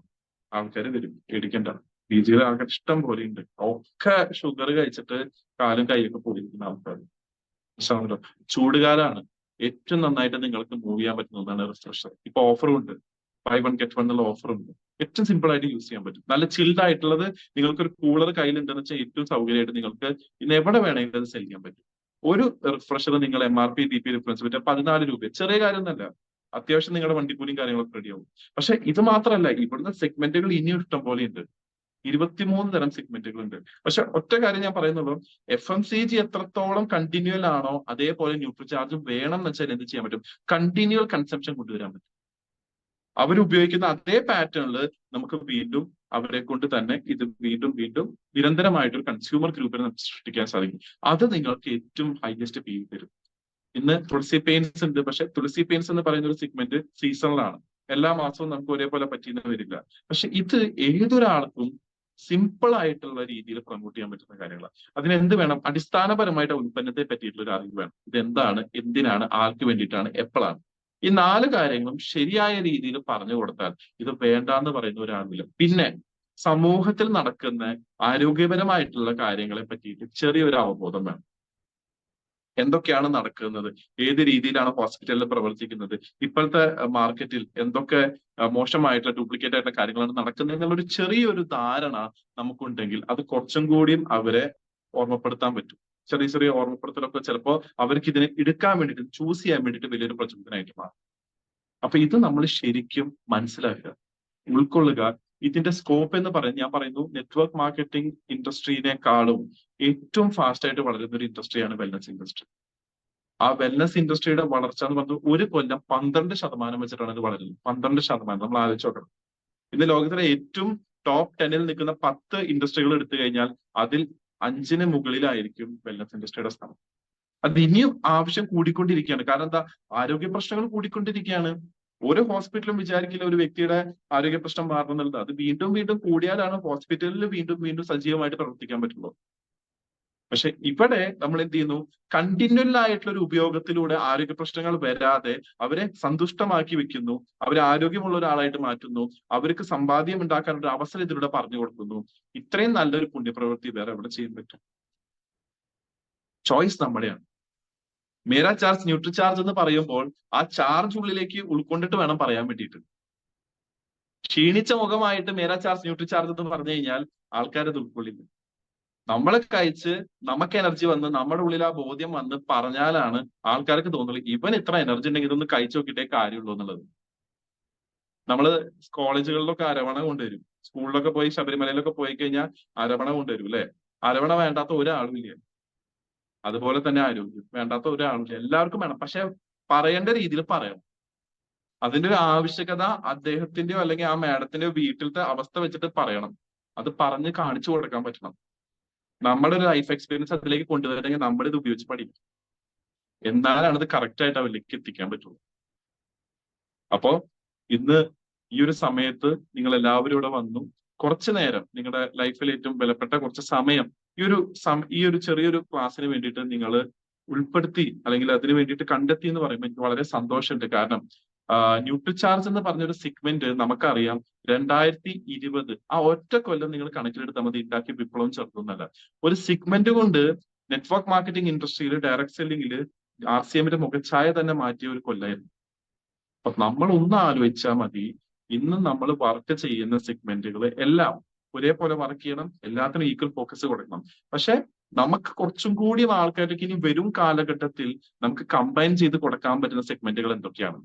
ആൾക്കാർ വരും, പേടിക്കണ്ട. PGയിൽ ആൾക്കാർ ഇഷ്ടം പോലെ ഉണ്ട്. ഒക്കെ ഷുഗർ കഴിച്ചിട്ട് കാലും കൈയൊക്കെ പൊടിക്കുന്ന ആൾക്കാർ. ചൂടുകാലാണ് ഏറ്റവും നന്നായിട്ട് നിങ്ങൾക്ക് മൂവ് ചെയ്യാൻ പറ്റുന്ന ഒന്നാണ് റിഫ്രഷർ. ഇപ്പൊ ഓഫറും ഉണ്ട്, 5 1 get 1 എന്നുള്ള ഓഫർ ഉണ്ട്. ഏറ്റവും സിമ്പിൾ ആയിട്ട് യൂസ് ചെയ്യാൻ പറ്റും. നല്ല ചിൽഡ് ആയിട്ടുള്ളത്. നിങ്ങൾക്ക് ഒരു കൂളർ കയ്യിലുണ്ടെന്ന് വെച്ചാൽ ഏറ്റവും സൗകര്യമായിട്ട് നിങ്ങൾക്ക് ഇന്ന് എവിടെ വേണമെങ്കിലും അത് സെൽ ചെയ്യാൻ പറ്റും. ഒരു റിഫ്രഷർ നിങ്ങൾ MRP DP ഡിഫറൻസ് പറ്റുക 14 രൂപ. ചെറിയ കാര്യമൊന്നുമല്ല. അത്യാവശ്യം നിങ്ങളുടെ വണ്ടിക്കൂലിയും കാര്യങ്ങളൊക്കെ റെഡിയാവും. പക്ഷെ ഇത് മാത്രമല്ല, ഇവിടുന്ന് സെഗ്മെന്റുകൾ ഇനിയും ഇഷ്ടം പോലെ ഉണ്ട്. 23 തരം സെഗ്മെന്റുകൾ ഉണ്ട്. പക്ഷെ ഒറ്റ കാര്യം ഞാൻ പറയുന്നുള്ളൂ, FMCG എത്രത്തോളം കണ്ടിന്യൂവൽ ആണോ അതേപോലെ ന്യൂട്രിചാർജും വേണം എന്ന് വെച്ചാൽ എന്ത് ചെയ്യാൻ പറ്റും? കണ്ടിന്യൂവൽ കൺസംഷൻ കൊണ്ടുവരാൻ പറ്റും. അവരുപയോഗിക്കുന്ന അതേ പാറ്റേണിൽ നമുക്ക് വീണ്ടും അവരെ കൊണ്ട് തന്നെ ഇത് വീണ്ടും വീണ്ടും നിരന്തരമായിട്ട് ഒരു കൺസ്യൂമർ ഗ്രൂപ്പിനെ നമുക്ക് സൃഷ്ടിക്കാൻ സാധിക്കും. അത് നിങ്ങൾക്ക് ഏറ്റവും ഹൈയസ്റ്റ് PV തരും. ഇന്ന് തുളസി പെയിൻസ് ഉണ്ട്, പക്ഷെ തുളസി പെയിൻസ് എന്ന് പറയുന്ന ഒരു സെഗ്മെന്റ് സീസണലാണ്. എല്ലാ മാസവും നമുക്ക് ഒരേപോലെ പറ്റിയെന്ന് വരില്ല. പക്ഷെ ഇത് ഏതൊരാൾക്കും സിമ്പിൾ ആയിട്ടുള്ള രീതിയിൽ പ്രൊമോട്ട് ചെയ്യാൻ പറ്റുന്ന കാര്യങ്ങളാണ്. അതിന് എന്ത് വേണം? അടിസ്ഥാനപരമായിട്ട് ഉൽപ്പന്നത്തെ പറ്റിയിട്ടുള്ള ഒരു അറിവ് വേണം. ഇതെന്താണ്, എന്തിനാണ്, ആർക്ക് വേണ്ടിയിട്ടാണ്, എപ്പോഴാണ്. ഈ 4 കാര്യങ്ങളും ശരിയായ രീതിയിൽ പറഞ്ഞു കൊടുത്താൽ ഇത് വേണ്ടാന്ന് പറയുന്ന ഒരാളില്ല. പിന്നെ സമൂഹത്തിൽ നടക്കുന്ന ആരോഗ്യപരമായിട്ടുള്ള കാര്യങ്ങളെ പറ്റിയിട്ട് ചെറിയൊരു അവബോധം വേണം. എന്തൊക്കെയാണ് നടക്കുന്നത്, ഏത് രീതിയിലാണ് ഹോസ്പിറ്റലിൽ പ്രവർത്തിക്കുന്നത്, ഇപ്പോഴത്തെ മാർക്കറ്റിൽ എന്തൊക്കെ മോശമായിട്ടുള്ള ഡ്യൂപ്ലിക്കേറ്റ് ആയിട്ടുള്ള കാര്യങ്ങളാണ് നടക്കുന്നത് എന്നുള്ളൊരു ചെറിയൊരു ധാരണ നമുക്കുണ്ടെങ്കിൽ അത് കുറച്ചും കൂടിയും അവരെ ഓർമ്മപ്പെടുത്താൻ പറ്റും. ചെറിയ ചെറിയ ഓർമ്മപ്പെടുത്തലൊക്കെ ചിലപ്പോൾ അവർക്ക് ഇതിനെ എടുക്കാൻ വേണ്ടിയിട്ട്, ചൂസ് ചെയ്യാൻ വേണ്ടിയിട്ട് വലിയൊരു പ്രചോദനമായിട്ട് മാറും. അപ്പൊ ഇത് നമ്മൾ ശരിക്കും മനസ്സിലാക്കുക, ഉൾക്കൊള്ളുക. ഇതിന്റെ സ്കോപ്പ് എന്ന് പറയുന്നത്, ഞാൻ പറയുന്നു, നെറ്റ്വർക്ക് മാർക്കറ്റിംഗ് ഇൻഡസ്ട്രീനേക്കാളും ഏറ്റവും ഫാസ്റ്റ് ആയിട്ട് വളരുന്ന ഒരു ഇൻഡസ്ട്രിയാണ് വെൽനസ് ഇൻഡസ്ട്രി. ആ വെൽനസ് ഇൻഡസ്ട്രിയുടെ വളർച്ച എന്ന് പറഞ്ഞാൽ ഒരു കൊല്ലം 12% വെച്ചിട്ടാണ് ഇത് വളരുന്നത്. 12%. നമ്മൾ ആലോചിച്ച് നോക്കണം. ഇന്ന് ലോകത്തിലെ ഏറ്റവും ടോപ്പ് 10ൽ നിൽക്കുന്ന 10 ഇൻഡസ്ട്രികൾ എടുത്തു കഴിഞ്ഞാൽ അതിൽ 5ന് മുകളിലായിരിക്കും വെൽനസ് ഇൻഡസ്ട്രിയുടെ സ്ഥാനം. അത് ഇനിയും ആവശ്യം കൂടിക്കൊണ്ടിരിക്കുകയാണ്. കാരണം എന്താ? ആരോഗ്യ പ്രശ്നങ്ങൾ കൂടിക്കൊണ്ടിരിക്കുകയാണ്. ഓരോ ഹോസ്പിറ്റലും വിചാരിക്കില്ല ഒരു വ്യക്തിയുടെ ആരോഗ്യ പ്രശ്നം മാറണം എന്നുള്ളത്. അത് വീണ്ടും വീണ്ടും കൂടിയാലാണ് ഹോസ്പിറ്റലിൽ വീണ്ടും വീണ്ടും സജീവമായിട്ട് പ്രവർത്തിക്കാൻ പറ്റുള്ളൂ. പക്ഷെ ഇവിടെ നമ്മൾ എന്ത് ചെയ്യുന്നു? കണ്ടിന്യൂവൽ ആയിട്ടുള്ള ഒരു ഉപയോഗത്തിലൂടെ ആരോഗ്യ പ്രശ്നങ്ങൾ വരാതെ അവരെ സന്തുഷ്ടമാക്കി വെക്കുന്നു, അവരെ ആരോഗ്യമുള്ള ഒരാളായിട്ട് മാറ്റുന്നു, അവർക്ക് സമ്പാദ്യം ഉണ്ടാക്കാനുള്ള അവസരം ഇതിലൂടെ പറഞ്ഞു കൊടുക്കുന്നു. ഇത്രയും നല്ലൊരു പുണ്യപ്രവൃത്തി വേറെ എവിടെ ചെയ്യാൻ പറ്റും? ചോയ്സ് നമ്മുടെയാണ്. മേരാ ചാർജ് ന്യൂട്രി ചാർജ് എന്ന് പറയുമ്പോൾ ആ ചാർജ് ഉള്ളിലേക്ക് ഉൾക്കൊണ്ടിട്ട് വേണം പറയാൻ വേണ്ടിയിട്ട്. ക്ഷീണിച്ച മുഖമായിട്ട് മേരാ ചാർജ് ന്യൂട്രി ചാർജ് എന്ന് പറഞ്ഞു കഴിഞ്ഞാൽ ആൾക്കാരത് ഉൾക്കൊള്ളില്ല. നമ്മളെ കഴിച്ച് നമുക്ക് എനർജി വന്ന് നമ്മുടെ ഉള്ളിൽ ആ ബോധ്യം വന്ന് പറഞ്ഞാലാണ് ആൾക്കാർക്ക് തോന്നുള്ളൂ ഇവൻ ഇത്ര എനർജി ഉണ്ടെങ്കിൽ ഇതൊന്ന് കഴിച്ചു നോക്കിയിട്ടേ കാര്യമുള്ളൂ എന്നുള്ളത്. നമ്മള് കോളേജുകളിലൊക്കെ അരവണ കൊണ്ടുവരും, സ്കൂളിലൊക്കെ പോയി ശബരിമലയിലൊക്കെ പോയി കഴിഞ്ഞാൽ അരവണ കൊണ്ടുവരും അല്ലെ? അരവണ വേണ്ടാത്ത ഒരാളും ഇല്ല. അതുപോലെ തന്നെ ആരോഗ്യം വേണ്ടാത്ത ഒരാളില്ല, എല്ലാവർക്കും വേണം. പക്ഷെ പറയേണ്ട രീതിയിൽ പറയണം. അതിന്റെ ഒരു ആവശ്യകത അദ്ദേഹത്തിന്റെയോ അല്ലെങ്കിൽ ആ മാഡത്തിന്റെയോ വീട്ടിലത്തെ അവസ്ഥ വെച്ചിട്ട് പറയണം. അത് പറഞ്ഞ് കാണിച്ചു കൊടുക്കാൻ പറ്റണം. നമ്മുടെ ഒരു ലൈഫ് എക്സ്പീരിയൻസ് അതിലേക്ക് കൊണ്ടുവരണമെങ്കിൽ നമ്മുടെ ഇത് ഉപയോഗിച്ച് പഠിക്കും. എന്നാലാണ് അത് കറക്റ്റ് ആയിട്ട് അവരിലേക്ക് എത്തിക്കാൻ പറ്റുള്ളൂ. അപ്പോ ഇന്ന് ഈ ഒരു സമയത്ത് നിങ്ങൾ എല്ലാവരും ഇവിടെ വന്നു, കുറച്ചു നേരം നിങ്ങളുടെ ലൈഫിൽ ഏറ്റവും വിലപ്പെട്ട കുറച്ച് സമയം ഈ ഒരു ചെറിയൊരു ക്ലാസ്സിന് വേണ്ടിയിട്ട് നിങ്ങൾ ഉൾപ്പെടുത്തി അല്ലെങ്കിൽ അതിന് വേണ്ടിയിട്ട് കണ്ടെത്തി എന്ന് പറയുമ്പോൾ എനിക്ക് വളരെ സന്തോഷമുണ്ട്. കാരണം ന്യൂട്രിചാർജ് എന്ന് പറഞ്ഞൊരു സെഗ്മെന്റ് നമുക്കറിയാം 2020 ആ ഒറ്റ കൊല്ലം നിങ്ങൾ കണക്കിലെടുത്താൽ മതി ഉണ്ടാക്കിയ വിപ്ലവം ചെറുതൊന്നല്ല. ഒരു സെഗ്മെന്റ് കൊണ്ട് നെറ്റ്വർക്ക് മാർക്കറ്റിംഗ് ഇൻഡസ്ട്രിയിൽ ഡയറക്ട് സെല്ലിംഗിൽ RCMന്റെ മുഖച്ഛായ തന്നെ മാറ്റിയ ഒരു കൊല്ലായിരുന്നു. അപ്പൊ നമ്മൾ ഒന്ന് ആലോചിച്ചാൽ മതി, ഇന്ന് നമ്മൾ വർക്ക് ചെയ്യുന്ന സെഗ്മെന്റുകൾ എല്ലാം ഒരേപോലെ വർക്ക് ചെയ്യണം, എല്ലാത്തിനും ഈക്വൽ ഫോക്കസ് കൊടുക്കണം. പക്ഷെ നമുക്ക് കുറച്ചും കൂടി ആൾക്കാർക്ക് ഇനി വരും കാലഘട്ടത്തിൽ നമുക്ക് കമ്പൈൻ ചെയ്ത് കൊടുക്കാൻ പറ്റുന്ന സെഗ്മെന്റുകൾ എന്തൊക്കെയാണ്?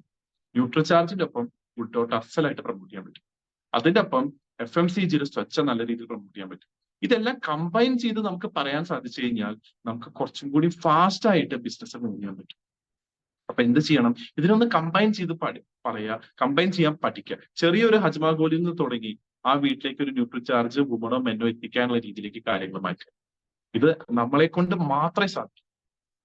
ന്യൂട്രിചാർജിന്റെ ഒപ്പം ഫുഡ് ഡോട്ട് അസലായിട്ട് പ്രൊമോട്ട് ചെയ്യാൻ പറ്റും. അതിന്റെ ഒപ്പം FMCGയുടെ സ്വച്ഛ നല്ല രീതിയിൽ പ്രൊമോട്ട് ചെയ്യാൻ പറ്റും. ഇതെല്ലാം കമ്പൈൻ ചെയ്ത് നമുക്ക് പറയാൻ സാധിച്ചു കഴിഞ്ഞാൽ നമുക്ക് കുറച്ചും കൂടി ഫാസ്റ്റ് ആയിട്ട് ബിസിനസ് മൂവ് ചെയ്യാൻ പറ്റും. അപ്പൊ എന്ത് ചെയ്യണം? ഇതിനൊന്ന് കമ്പൈൻ ചെയ്ത് പറയാ, കമ്പൈൻ ചെയ്യാൻ പഠിക്കുക. ചെറിയൊരു ഹജ്മാഗോലിൽ നിന്ന് തുടങ്ങി ആ വീട്ടിലേക്ക് ഒരു ന്യൂട്രിചാർജ് വുമണോ മെന്നോ എത്തിക്കാനുള്ള രീതിയിലേക്ക് കാര്യങ്ങൾ മാറ്റുക. ഇത് നമ്മളെ കൊണ്ട് മാത്രമേ സാധിക്കൂ.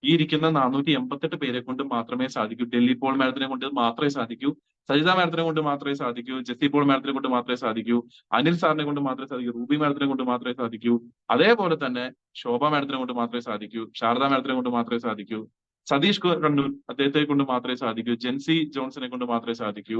ഈ ഇരിക്കുന്ന 488 പേരെ കൊണ്ട് മാത്രമേ സാധിക്കൂ. ഡൽഹി പോൾ മാഡത്തിനെ കൊണ്ട് മാത്രമേ സാധിക്കൂ. സജിത മാഡത്തിനെ കൊണ്ട് മാത്രമേ സാധിക്കൂ. ജെസ്സി പോൾ മാഡത്തിനെ കൊണ്ട് മാത്രമേ സാധിക്കൂ. അനിൽ സാറിനെ കൊണ്ട് മാത്രമേ സാധിക്കൂ. റൂബി മാഡത്തിനെ കൊണ്ട് മാത്രമേ സാധിക്കൂ. അതേപോലെ തന്നെ ശോഭ മാഡത്തിനെ കൊണ്ട് മാത്രമേ സാധിക്കൂ. ശാരദ മാഡത്തിനെ കൊണ്ട് മാത്രമേ സാധിക്കൂ. സതീഷ് കണ്ണൂർ അദ്ദേഹത്തെ കൊണ്ട് മാത്രമേ സാധിക്കൂ. ജെൻസി ജോൺസിനെ കൊണ്ട് മാത്രമേ സാധിക്കൂ.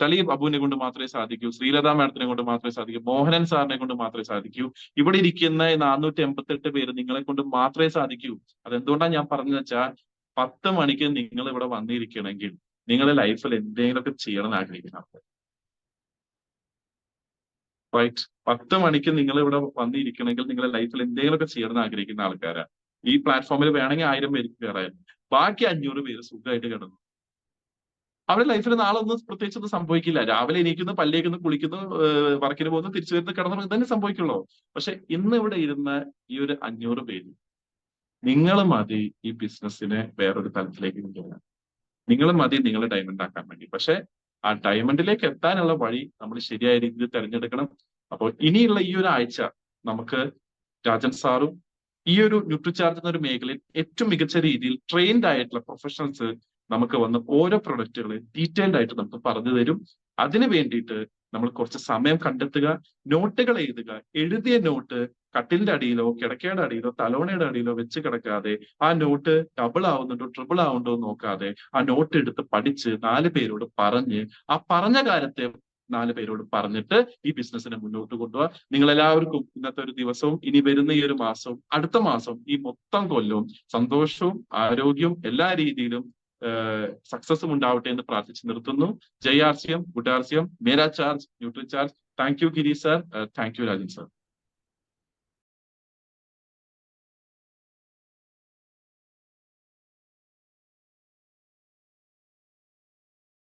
തലീബ് അബുവിനെ കൊണ്ട് മാത്രമേ സാധിക്കൂ. ശ്രീലത മാഡത്തിനെ കൊണ്ട് മാത്രമേ സാധിക്കൂ. മോഹനൻ സാറിനെ കൊണ്ട് മാത്രമേ സാധിക്കൂ. ഇവിടെ ഇരിക്കുന്ന 488 പേര് നിങ്ങളെ കൊണ്ട് മാത്രമേ സാധിക്കൂ. അതെന്തുകൊണ്ടാണ് ഞാൻ പറഞ്ഞതെന്ന് വെച്ചാൽ 10 മണിക്ക് നിങ്ങൾ ഇവിടെ വന്നിരിക്കണമെങ്കിൽ നിങ്ങളുടെ ലൈഫിൽ എന്തെങ്കിലുമൊക്കെ ചെയ്യണം എന്ന് ആഗ്രഹിക്കുന്ന ആൾക്കാർ, റൈറ്റ്? 10 മണിക്ക് നിങ്ങൾ ഇവിടെ വന്നിരിക്കണമെങ്കിൽ നിങ്ങളുടെ ലൈഫിൽ എന്തെങ്കിലുമൊക്കെ ചെയ്യണം എന്ന് ആഗ്രഹിക്കുന്ന ആൾക്കാരാണ്. ഈ പ്ലാറ്റ്ഫോമിൽ വേണമെങ്കിൽ 1000 പേർക്ക് കയറായിരുന്നു. ബാക്കി 500 പേര് സുഖമായിട്ട് കിടന്നു. അവരുടെ ലൈഫിൽ നാളെ ഒന്നും പ്രത്യേകിച്ചൊന്നും സംഭവിക്കില്ല. രാവിലെ എണീക്കുന്നു, പല്ലേക്കുന്നു, കുളിക്കുന്നു, വർക്കിന് പോകുന്നു, തിരിച്ചു വരുന്നു, കിടന്നു, ഇതന്നെ സംഭവിക്കുള്ളൂ. പക്ഷെ ഇന്ന് ഇവിടെ ഇരുന്ന ഈ ഒരു 500 പേര് നിങ്ങൾ മതി ഈ ബിസിനസ്സിനെ വേറൊരു തലത്തിലേക്ക് കൊണ്ടുവരാൻ. നിങ്ങൾ മതി നിങ്ങളെ ഡയമണ്ട് ആക്കാൻ വേണ്ടി. പക്ഷെ ആ ഡയമണ്ടിലേക്ക് എത്താനുള്ള വഴി നമ്മൾ ശരിയായ രീതിയിൽ തിരഞ്ഞെടുക്കണം. അപ്പോൾ ഇനിയുള്ള ഈ ഒരു ആഴ്ച നമുക്ക് രാജൻ സാറും ഈ ഒരു ന്യൂട്രിചാർജ് എന്ന ഒരു മേഖലയിൽ ഏറ്റവും മികച്ച രീതിയിൽ ട്രെയിൻഡ് ആയിട്ടുള്ള പ്രൊഫഷണൽസ് നമുക്ക് വന്ന് ഓരോ പ്രൊഡക്റ്റുകൾ ഡീറ്റെയിൽഡ് ആയിട്ട് നമുക്ക് പറഞ്ഞു തരും. അതിന് വേണ്ടിയിട്ട് നമ്മൾ കുറച്ച് സമയം കണ്ടെത്തുക, നോട്ടുകൾ എഴുതുക. എഴുതിയ നോട്ട് കട്ടിലിന്റെ അടിയിലോ കിടക്കയുടെ അടിയിലോ തലോണയുടെ അടിയിലോ വെച്ച് കിടക്കാതെ ആ നോട്ട് ഡബിൾ ആവുന്നുണ്ടോ ട്രിപ്പിൾ ആവുന്നുണ്ടോ നോക്കാതെ ആ നോട്ട് എടുത്ത് പഠിച്ച് 4 പേരോട് പറഞ്ഞ് ആ പറഞ്ഞ കാര്യത്തെ 4 പേരോട് പറഞ്ഞിട്ട് ഈ ബിസിനസ്സിനെ മുന്നോട്ട് കൊണ്ടുപോകാം. നിങ്ങൾ എല്ലാവർക്കും ഇന്നത്തെ ഒരു ദിവസവും ഇനി വരുന്ന ഈ ഒരു മാസവും അടുത്ത മാസം ഈ മൊത്തം കൊല്ലവും സന്തോഷവും ആരോഗ്യവും എല്ലാ രീതിയിലും സക്സസും ഉണ്ടാവട്ടെ എന്ന് പ്രാർത്ഥിച്ച് നിർത്തുന്നു. ജയ് RCM, good RCM, Mera charge, nutri charge. Thank you Giri sir, thank you Rajan sir.